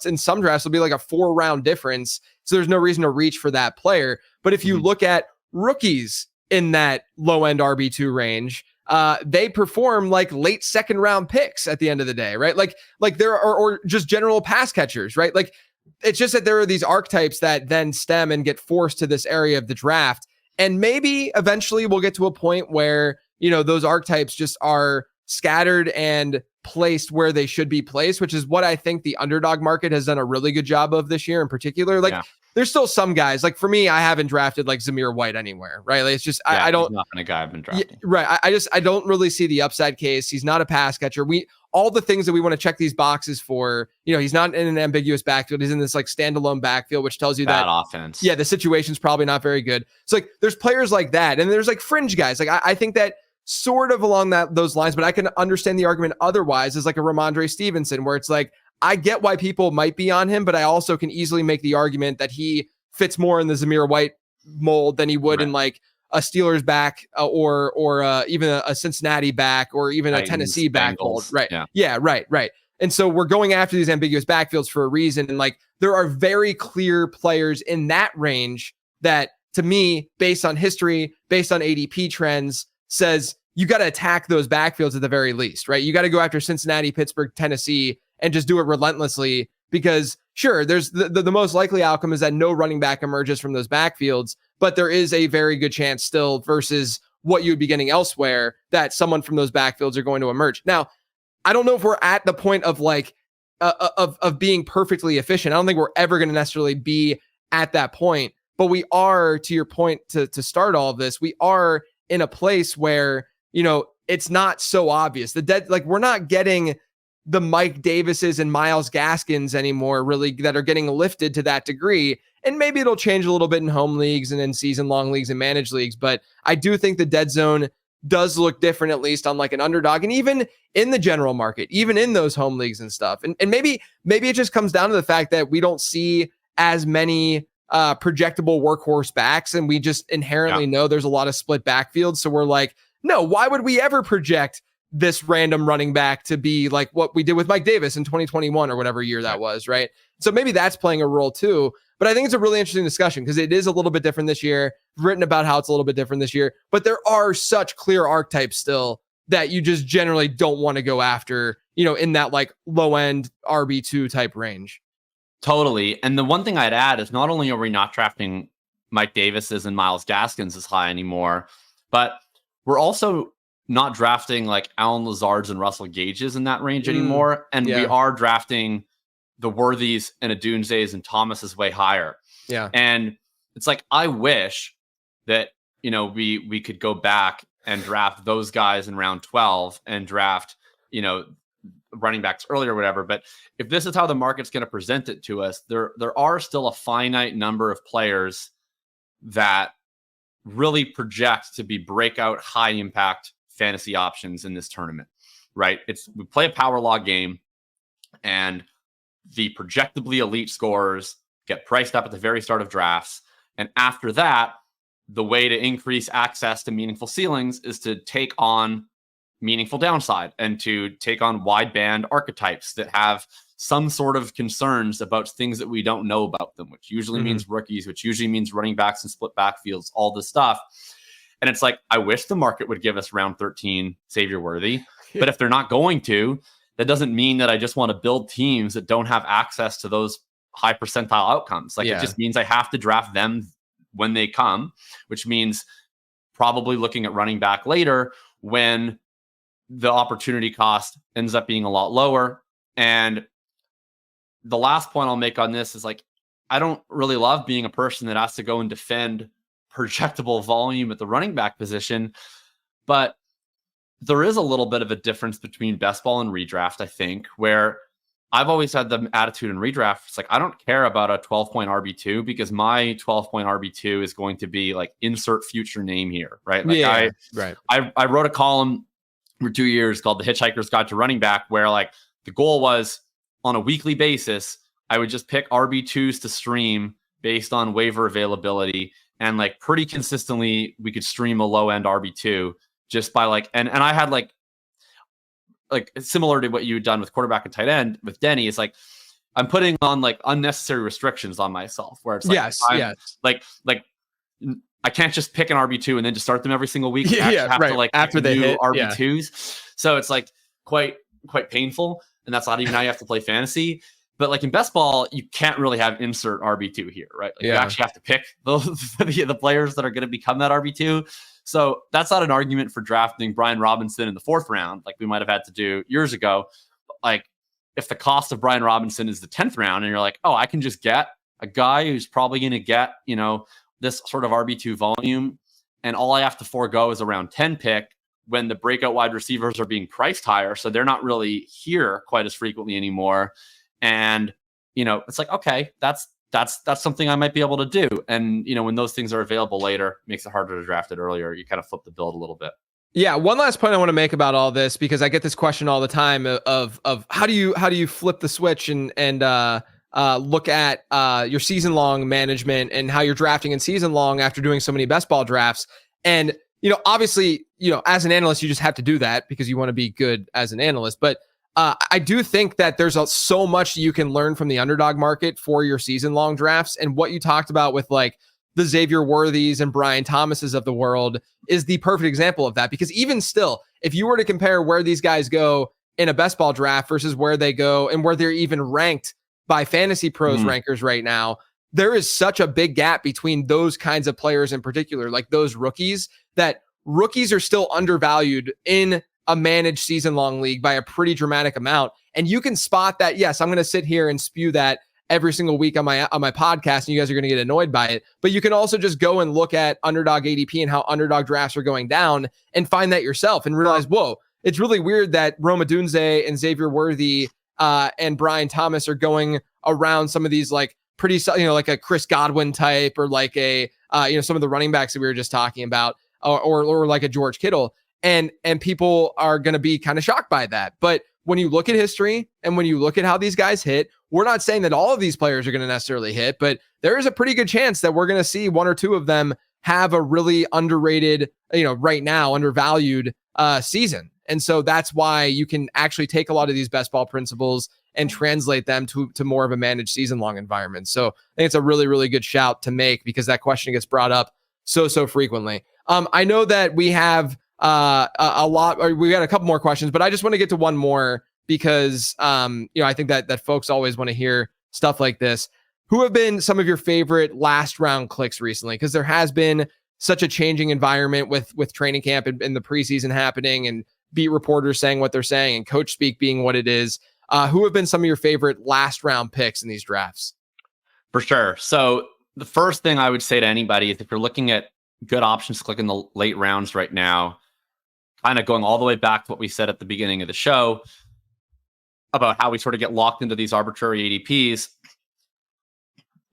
in some drafts will be like a 4-round difference. So there's no reason to reach for that player. But if you look at rookies in that low end RB2 range, they perform like late 2nd round picks at the end of the day, right? Like there are, or just general pass catchers, right? Like it's just that there are these archetypes that then stem and get forced to this area of the draft. And maybe eventually we'll get to a point where, those archetypes just are scattered and placed where they should be placed, which is what I think the underdog market has done a really good job of this year in particular. Like there's still some guys, like for me, I haven't drafted like Zamir White anywhere, right? Like it's just, I don't, he's not a guy I've been drafting. Right. I don't really see the upside case. He's not a pass catcher. All the things that we want to check these boxes for, he's not in an ambiguous backfield. He's in this like standalone backfield, which tells you Bad that offense. Yeah, the situation's probably not very good. So like there's players like that. And there's like fringe guys. Like I think that sort of along those lines, but I can understand the argument otherwise is like a Rhamondre Stevenson, where it's like, I get why people might be on him, but I also can easily make the argument that he fits more in the Zamir White mold than he would in like a Steelers back or even a Cincinnati back or even a Tennessee back mold. Right. Yeah. Right. And so we're going after these ambiguous backfields for a reason. And like, there are very clear players in that range that to me, based on history, based on ADP trends, says you got to attack those backfields at the very least, right? You got to go after Cincinnati, Pittsburgh, Tennessee, and just do it relentlessly, because sure, there's the most likely outcome is that no running back emerges from those backfields, but there is a very good chance still versus what you would be getting elsewhere that someone from those backfields are going to emerge. Now, I don't know if we're at the point of like of being perfectly efficient. I don't think we're ever going to necessarily be at that point, but we are, to your point, to start all of this, we are in a place where, it's not so obvious. We're not getting the Mike Davises and Myles Gaskins anymore, really, that are getting lifted to that degree. And maybe it'll change a little bit in home leagues and in season-long leagues and managed leagues. But I do think the dead zone does look different, at least on like an underdog, and even in the general market, even in those home leagues and stuff. And maybe it just comes down to the fact that we don't see as many projectable workhorse backs, and we just inherently know there's a lot of split backfields. So we're like, no, why would we ever project this random running back to be like what we did with Mike Davis in 2021 or whatever year that was, right? So maybe that's playing a role too. But I think it's a really interesting discussion because it is a little bit different this year. I've written about how it's a little bit different this year, but there are such clear archetypes still that you just generally don't want to go after, in that like low end RB2 type range. Totally. And the one thing I'd add is not only are we not drafting Mike Davis's and Myles Gaskins as high anymore, but we're also not drafting like Alan Lazard's and Russell Gage's in that range anymore. And we are drafting the Worthies and Adunze's and Thomas's way higher. Yeah. And it's like, I wish that, we could go back and draft those guys in round 12 and draft, running backs earlier or whatever. But if this is how the market's going to present it to us, there are still a finite number of players that really project to be breakout high impact fantasy options in this tournament, right? We play a power law game, and the projectably elite scorers get priced up at the very start of drafts. And after that, the way to increase access to meaningful ceilings is to take on meaningful downside and to take on wide band archetypes that have some sort of concerns about things that we don't know about them, which usually means rookies, which usually means running backs and split backfields, all this stuff. And it's like, I wish the market would give us round 13 savior worthy, but if they're not going to, that doesn't mean that I just want to build teams that don't have access to those high percentile outcomes. Like it just means I have to draft them when they come, which means probably looking at running back later when the opportunity cost ends up being a lot lower. And the last point I'll make on this is like, I don't really love being a person that has to go and defend projectable volume at the running back position, but there is a little bit of a difference between best ball and redraft, I think, where I've always had the attitude in redraft. It's like, I don't care about a 12-point RB2 because my 12-point RB2 is going to be like insert future name here, right? Like I wrote a column for 2 years called The Hitchhiker's Guide to Running Back, where like the goal was on a weekly basis, I would just pick RB2s to stream based on waiver availability. And like pretty consistently, we could stream a low end RB2 just by like, and I had like similar to what you had done with quarterback and tight end with Denny, is like, I'm putting on like unnecessary restrictions on myself where it's like, like I can't just pick an RB2 and then just start them every single week. I have to like after they hit RB2s. So it's like quite painful. And that's not even how you have to play fantasy. But like in best ball, you can't really have insert RB2 here, right? Like you actually have to pick the players that are going to become that RB2. So that's not an argument for drafting Brian Robinson in the 4th round, like we might have had to do years ago. Like if the cost of Brian Robinson is the 10th round and you're like, oh, I can just get a guy who's probably going to get, you know, this sort of RB2 volume, and all I have to forego is a round 10 pick when the breakout wide receivers are being priced higher. So they're not really here quite as frequently anymore. And, you know, it's like, okay, that's something I might be able to do. And, you know, when those things are available later, it makes it harder to draft it earlier. You kind of flip the build a little bit. Yeah. One last point I want to make about all this, because I get this question all the time of how do you flip the switch and look at your season long management and how you're drafting in season long after doing so many best ball drafts. And, you know, obviously, you know, as an analyst, you just have to do that because you want to be good as an analyst. But I do think that there's so much you can learn from the underdog market for your season long drafts. And what you talked about with like the Xavier Worthies and Brian Thomases of the world is the perfect example of that. Because even still, if you were to compare where these guys go in a best ball draft versus where they go and where they're even ranked by Fantasy Pros rankers right now, there is such a big gap between those kinds of players in particular, like those rookies, that rookies are still undervalued in a managed season-long league by a pretty dramatic amount. And you can spot that. Yes, I'm going to sit here and spew that every single week on my podcast, and you guys are going to get annoyed by it. But you can also just go and look at Underdog ADP and how Underdog drafts are going down and find that yourself and realize, whoa, it's really weird that Roma Dunze and Xavier Worthy and Brian Thomas are going around some of these like pretty, you know, like a Chris Godwin type or like a, you know, some of the running backs that we were just talking about or like a George Kittle. And people are going to be kind of shocked by that. But when you look at history and when you look at how these guys hit, we're not saying that all of these players are going to necessarily hit, but there is a pretty good chance that we're going to see one or two of them have a really underrated, you know, right now undervalued season. And so that's why you can actually take a lot of these best ball principles and translate them to more of a managed season long environment. So I think it's a really, really good shout to make because that question gets brought up so frequently. I know that we have a lot, or we got a couple more questions, but I just want to get to one more because, you know, I think that folks always want to hear stuff like this. Who have been some of your favorite last round clicks recently? Because there has been such a changing environment with training camp and the preseason happening and beat reporters saying what they're saying and coach speak being what it is. Who have been some of your favorite last round picks in these drafts? For sure. So the first thing I would say to anybody is if you're looking at good options to click in the late rounds right now, kind of going all the way back to what we said at the beginning of the show about how we sort of get locked into these arbitrary ADPs.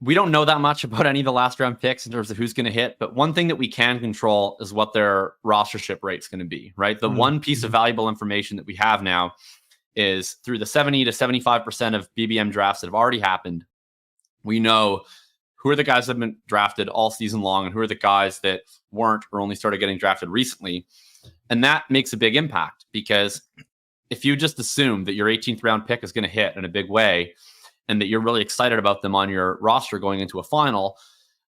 we don't know that much about any of the last round picks in terms of who's going to hit. But one thing that we can control is what their rostership rate is going to be, right? The one piece of valuable information that we have now is through the 70 to 75% of BBM drafts that have already happened. We know who are the guys that have been drafted all season long and who are the guys that weren't or only started getting drafted recently. And that makes a big impact, because if you just assume that your 18th round pick is going to hit in a big way and that you're really excited about them on your roster going into a final,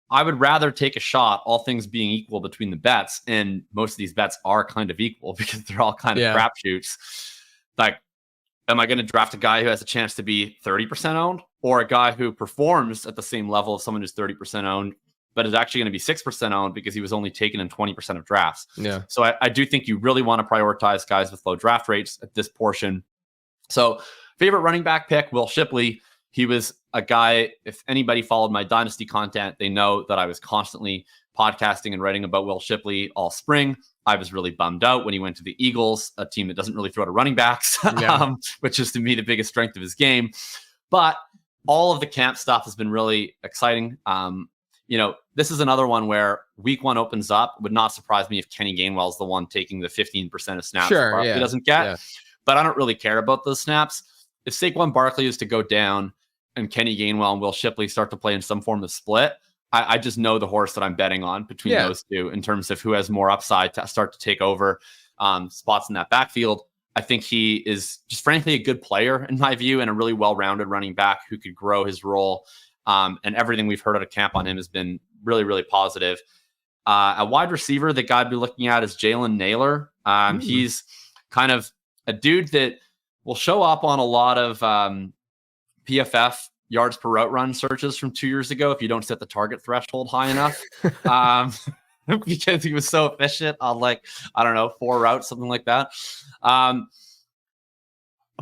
I would rather take a shot, all things being equal, between the bets. And most of these bets are kind of equal because they're all kind of crapshoots. Like, am I going to draft a guy who has a chance to be 30% owned, or a guy who performs at the same level of someone who's 30% owned, but is actually going to be 6% owned because he was only taken in 20% of drafts? Yeah. So I do think you really want to prioritize guys with low draft rates at this portion. So favorite running back pick, Will Shipley. He was a guy, if anybody followed my Dynasty content, they know that I was constantly podcasting and writing about Will Shipley all spring. I was really bummed out when he went to the Eagles, a team that doesn't really throw to running backs, which is to me the biggest strength of his game. But all of the camp stuff has been really exciting. This is another one where week one opens up. It would not surprise me if Kenny Gainwell's the one taking the 15% of snaps he doesn't get. But I don't really care about those snaps. If Saquon Barkley is to go down and Kenny Gainwell and Will Shipley start to play in some form of split, I just know the horse that I'm betting on between those two in terms of who has more upside to start to take over spots in that backfield. I think he is just frankly a good player in my view, and a really well-rounded running back who could grow his role. And everything we've heard out of camp on him has been really, really positive. A wide receiver that I'd be looking at is Jalen Naylor. He's kind of a dude that will show up on a lot of PFF yards per route run searches from 2 years ago if you don't set the target threshold high enough. Because he was so efficient on 4 routes, something like that. A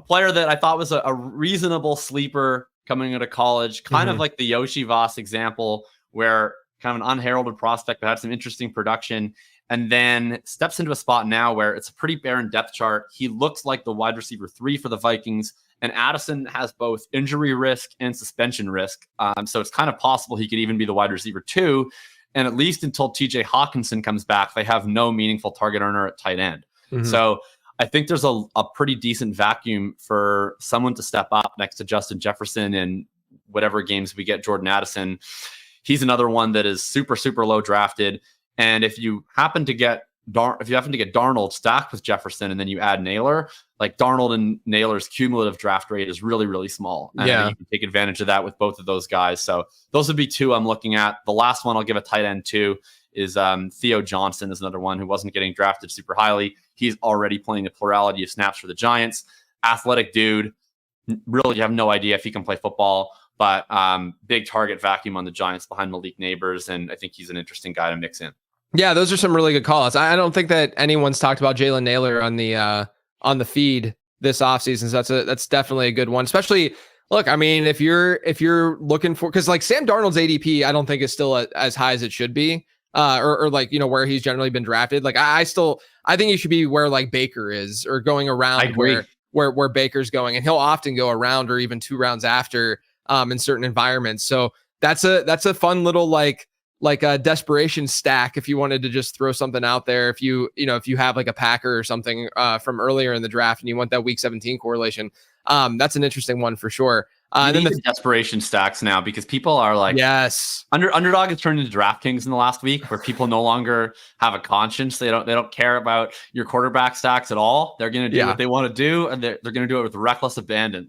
player that I thought was a reasonable sleeper coming out of college, kind of like the Yoshi Voss example, where kind of an unheralded prospect that had some interesting production and then steps into a spot now where it's a pretty barren depth chart. He looks like the wide receiver 3 for the Vikings, and Addison has both injury risk and suspension risk. So it's kind of possible he could even be the wide receiver 2. And at least until TJ Hawkinson comes back, they have no meaningful target earner at tight end. So I think there's a pretty decent vacuum for someone to step up next to Justin Jefferson in whatever games we get Jordan Addison. He's another one that is super, super low drafted. And if you happen to get Darnold stacked with Jefferson and then you add Naylor, like Darnold and Naylor's cumulative draft rate is really, really small. And I think you can take advantage of that with both of those guys. So those would be 2 I'm looking at. The last one I'll give a tight end to is Theo Johnson is another one who wasn't getting drafted super highly. He's already playing the plurality of snaps for the Giants. Athletic dude. Really, you have no idea if he can play football, but big target vacuum on the Giants behind Malik Neighbors. And I think he's an interesting guy to mix in. Yeah, those are some really good calls. I don't think that anyone's talked about Jalen Naylor on the feed this offseason. So that's definitely a good one. Especially, look, I mean, if you're looking for, because like Sam Darnold's ADP, I don't think is still as high as it should be, or where he's generally been drafted. Like I think he should be where like Baker is, or going around where Baker's going, and he'll often go around or even 2 rounds after in certain environments. So that's a fun little like a desperation stack if you wanted to just throw something out there. If you have like a Packer or something from earlier in the draft and you want that week 17 correlation, that's an interesting one for sure. And then the desperation stacks now, because people are like, yes, Underdog has turned into DraftKings in the last week, where people no longer have a conscience. They don't care about your quarterback stacks at all. They're going to do what they want to do, and they're going to do it with reckless abandon.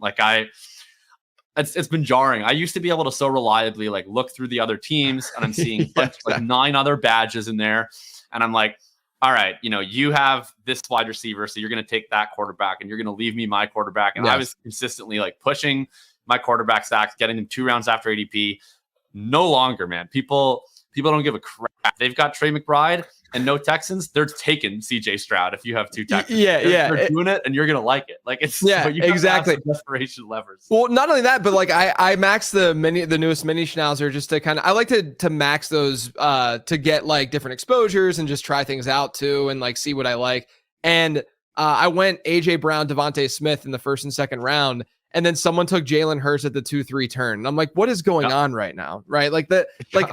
It's been jarring. I used to be able to so reliably look through the other teams, and I'm seeing 9 other badges in there, and I'm like, all right, you have this wide receiver, so you're going to take that quarterback, and you're going to leave me my quarterback. And I was consistently pushing my quarterback stacks, getting them 2 rounds after ADP. No longer, man. People don't give a crap. They've got Trey McBride and no Texans. They're taking CJ Stroud if you have 2 Texans. They're doing it, and you're gonna like it. Exactly. Desperation levers. Well, not only that, but I max the newest mini schnauzer just to I like to max those to get different exposures and just try things out too, and see what I like. And I went AJ Brown, Devontae Smith in the 1st and 2nd round. and then someone took Jalen Hurts at the 2-3 turn. And I'm like, what is going on right now? Right. Like that, like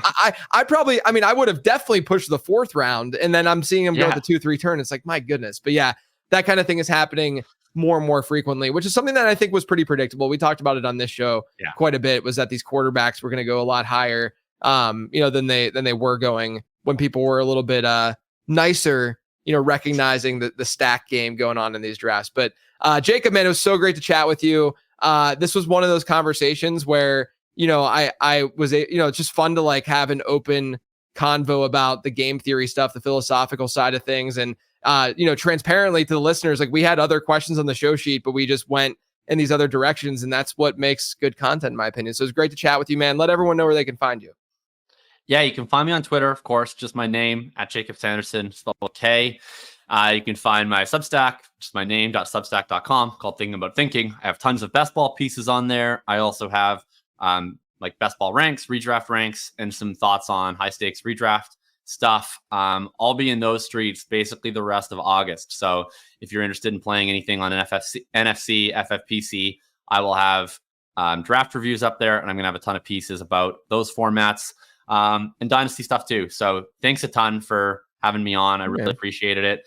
I probably, I mean, I would have definitely pushed the 4th round, and then I'm seeing him go at the 2-3 turn. It's like, my goodness. But yeah, that kind of thing is happening more and more frequently, which is something that I think was pretty predictable. We talked about it on this show quite a bit, was that these quarterbacks were going to go a lot higher, than they were going when people were a little bit nicer, recognizing the stack game going on in these drafts. But Jacob, man, it was so great to chat with you. This was one of those conversations where, I was, it's just fun to like have an open convo about the game theory stuff, the philosophical side of things. And, transparently to the listeners, like we had other questions on the show sheet, but we just went in these other directions. And that's what makes good content, in my opinion. So it's great to chat with you, man. Let everyone know where they can find you. Yeah, you can find me on Twitter, of course, just my name at Jakob Sanderson, spelled with K. You can find my Substack, just my name.substack.com, called Thinking About Thinking. I have tons of best ball pieces on there. I also have like best ball ranks, redraft ranks, and some thoughts on high stakes redraft stuff. I'll be in those streets basically the rest of August. So if you're interested in playing anything on an NFC, FFPC, I will have draft reviews up there, and I'm going to have a ton of pieces about those formats. And dynasty stuff too. So thanks a ton for having me on. I really appreciated it.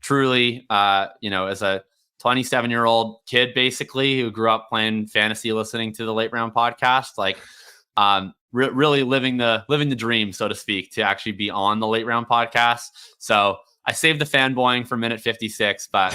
Truly, as a 27-year-old kid, basically, who grew up playing fantasy, listening to the Late Round podcast, like, really living the dream, so to speak, to actually be on the Late Round podcast. So I saved the fanboying for minute 56, but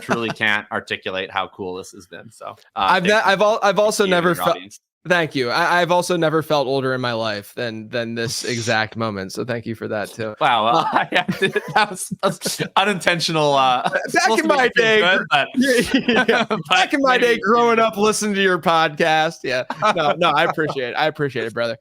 truly can't articulate how cool this has been. So I've also never felt. Thank you. I've also never felt older in my life than this exact moment. So thank you for that too. Wow. Well, that was unintentional. Back in my day, back in my day, growing up, listening to your podcast. Yeah. No, I appreciate it, brother.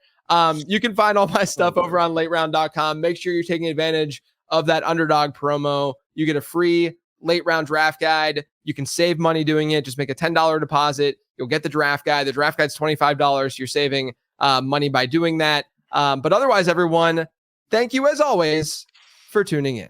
You can find all my stuff over on lateround.com. Make sure you're taking advantage of that Underdog promo. You get a free late round draft guide. You can save money doing it. Just make a $10 deposit. You'll get the draft guide. The draft guide's $25. You're saving money by doing that. But otherwise, everyone, thank you as always for tuning in.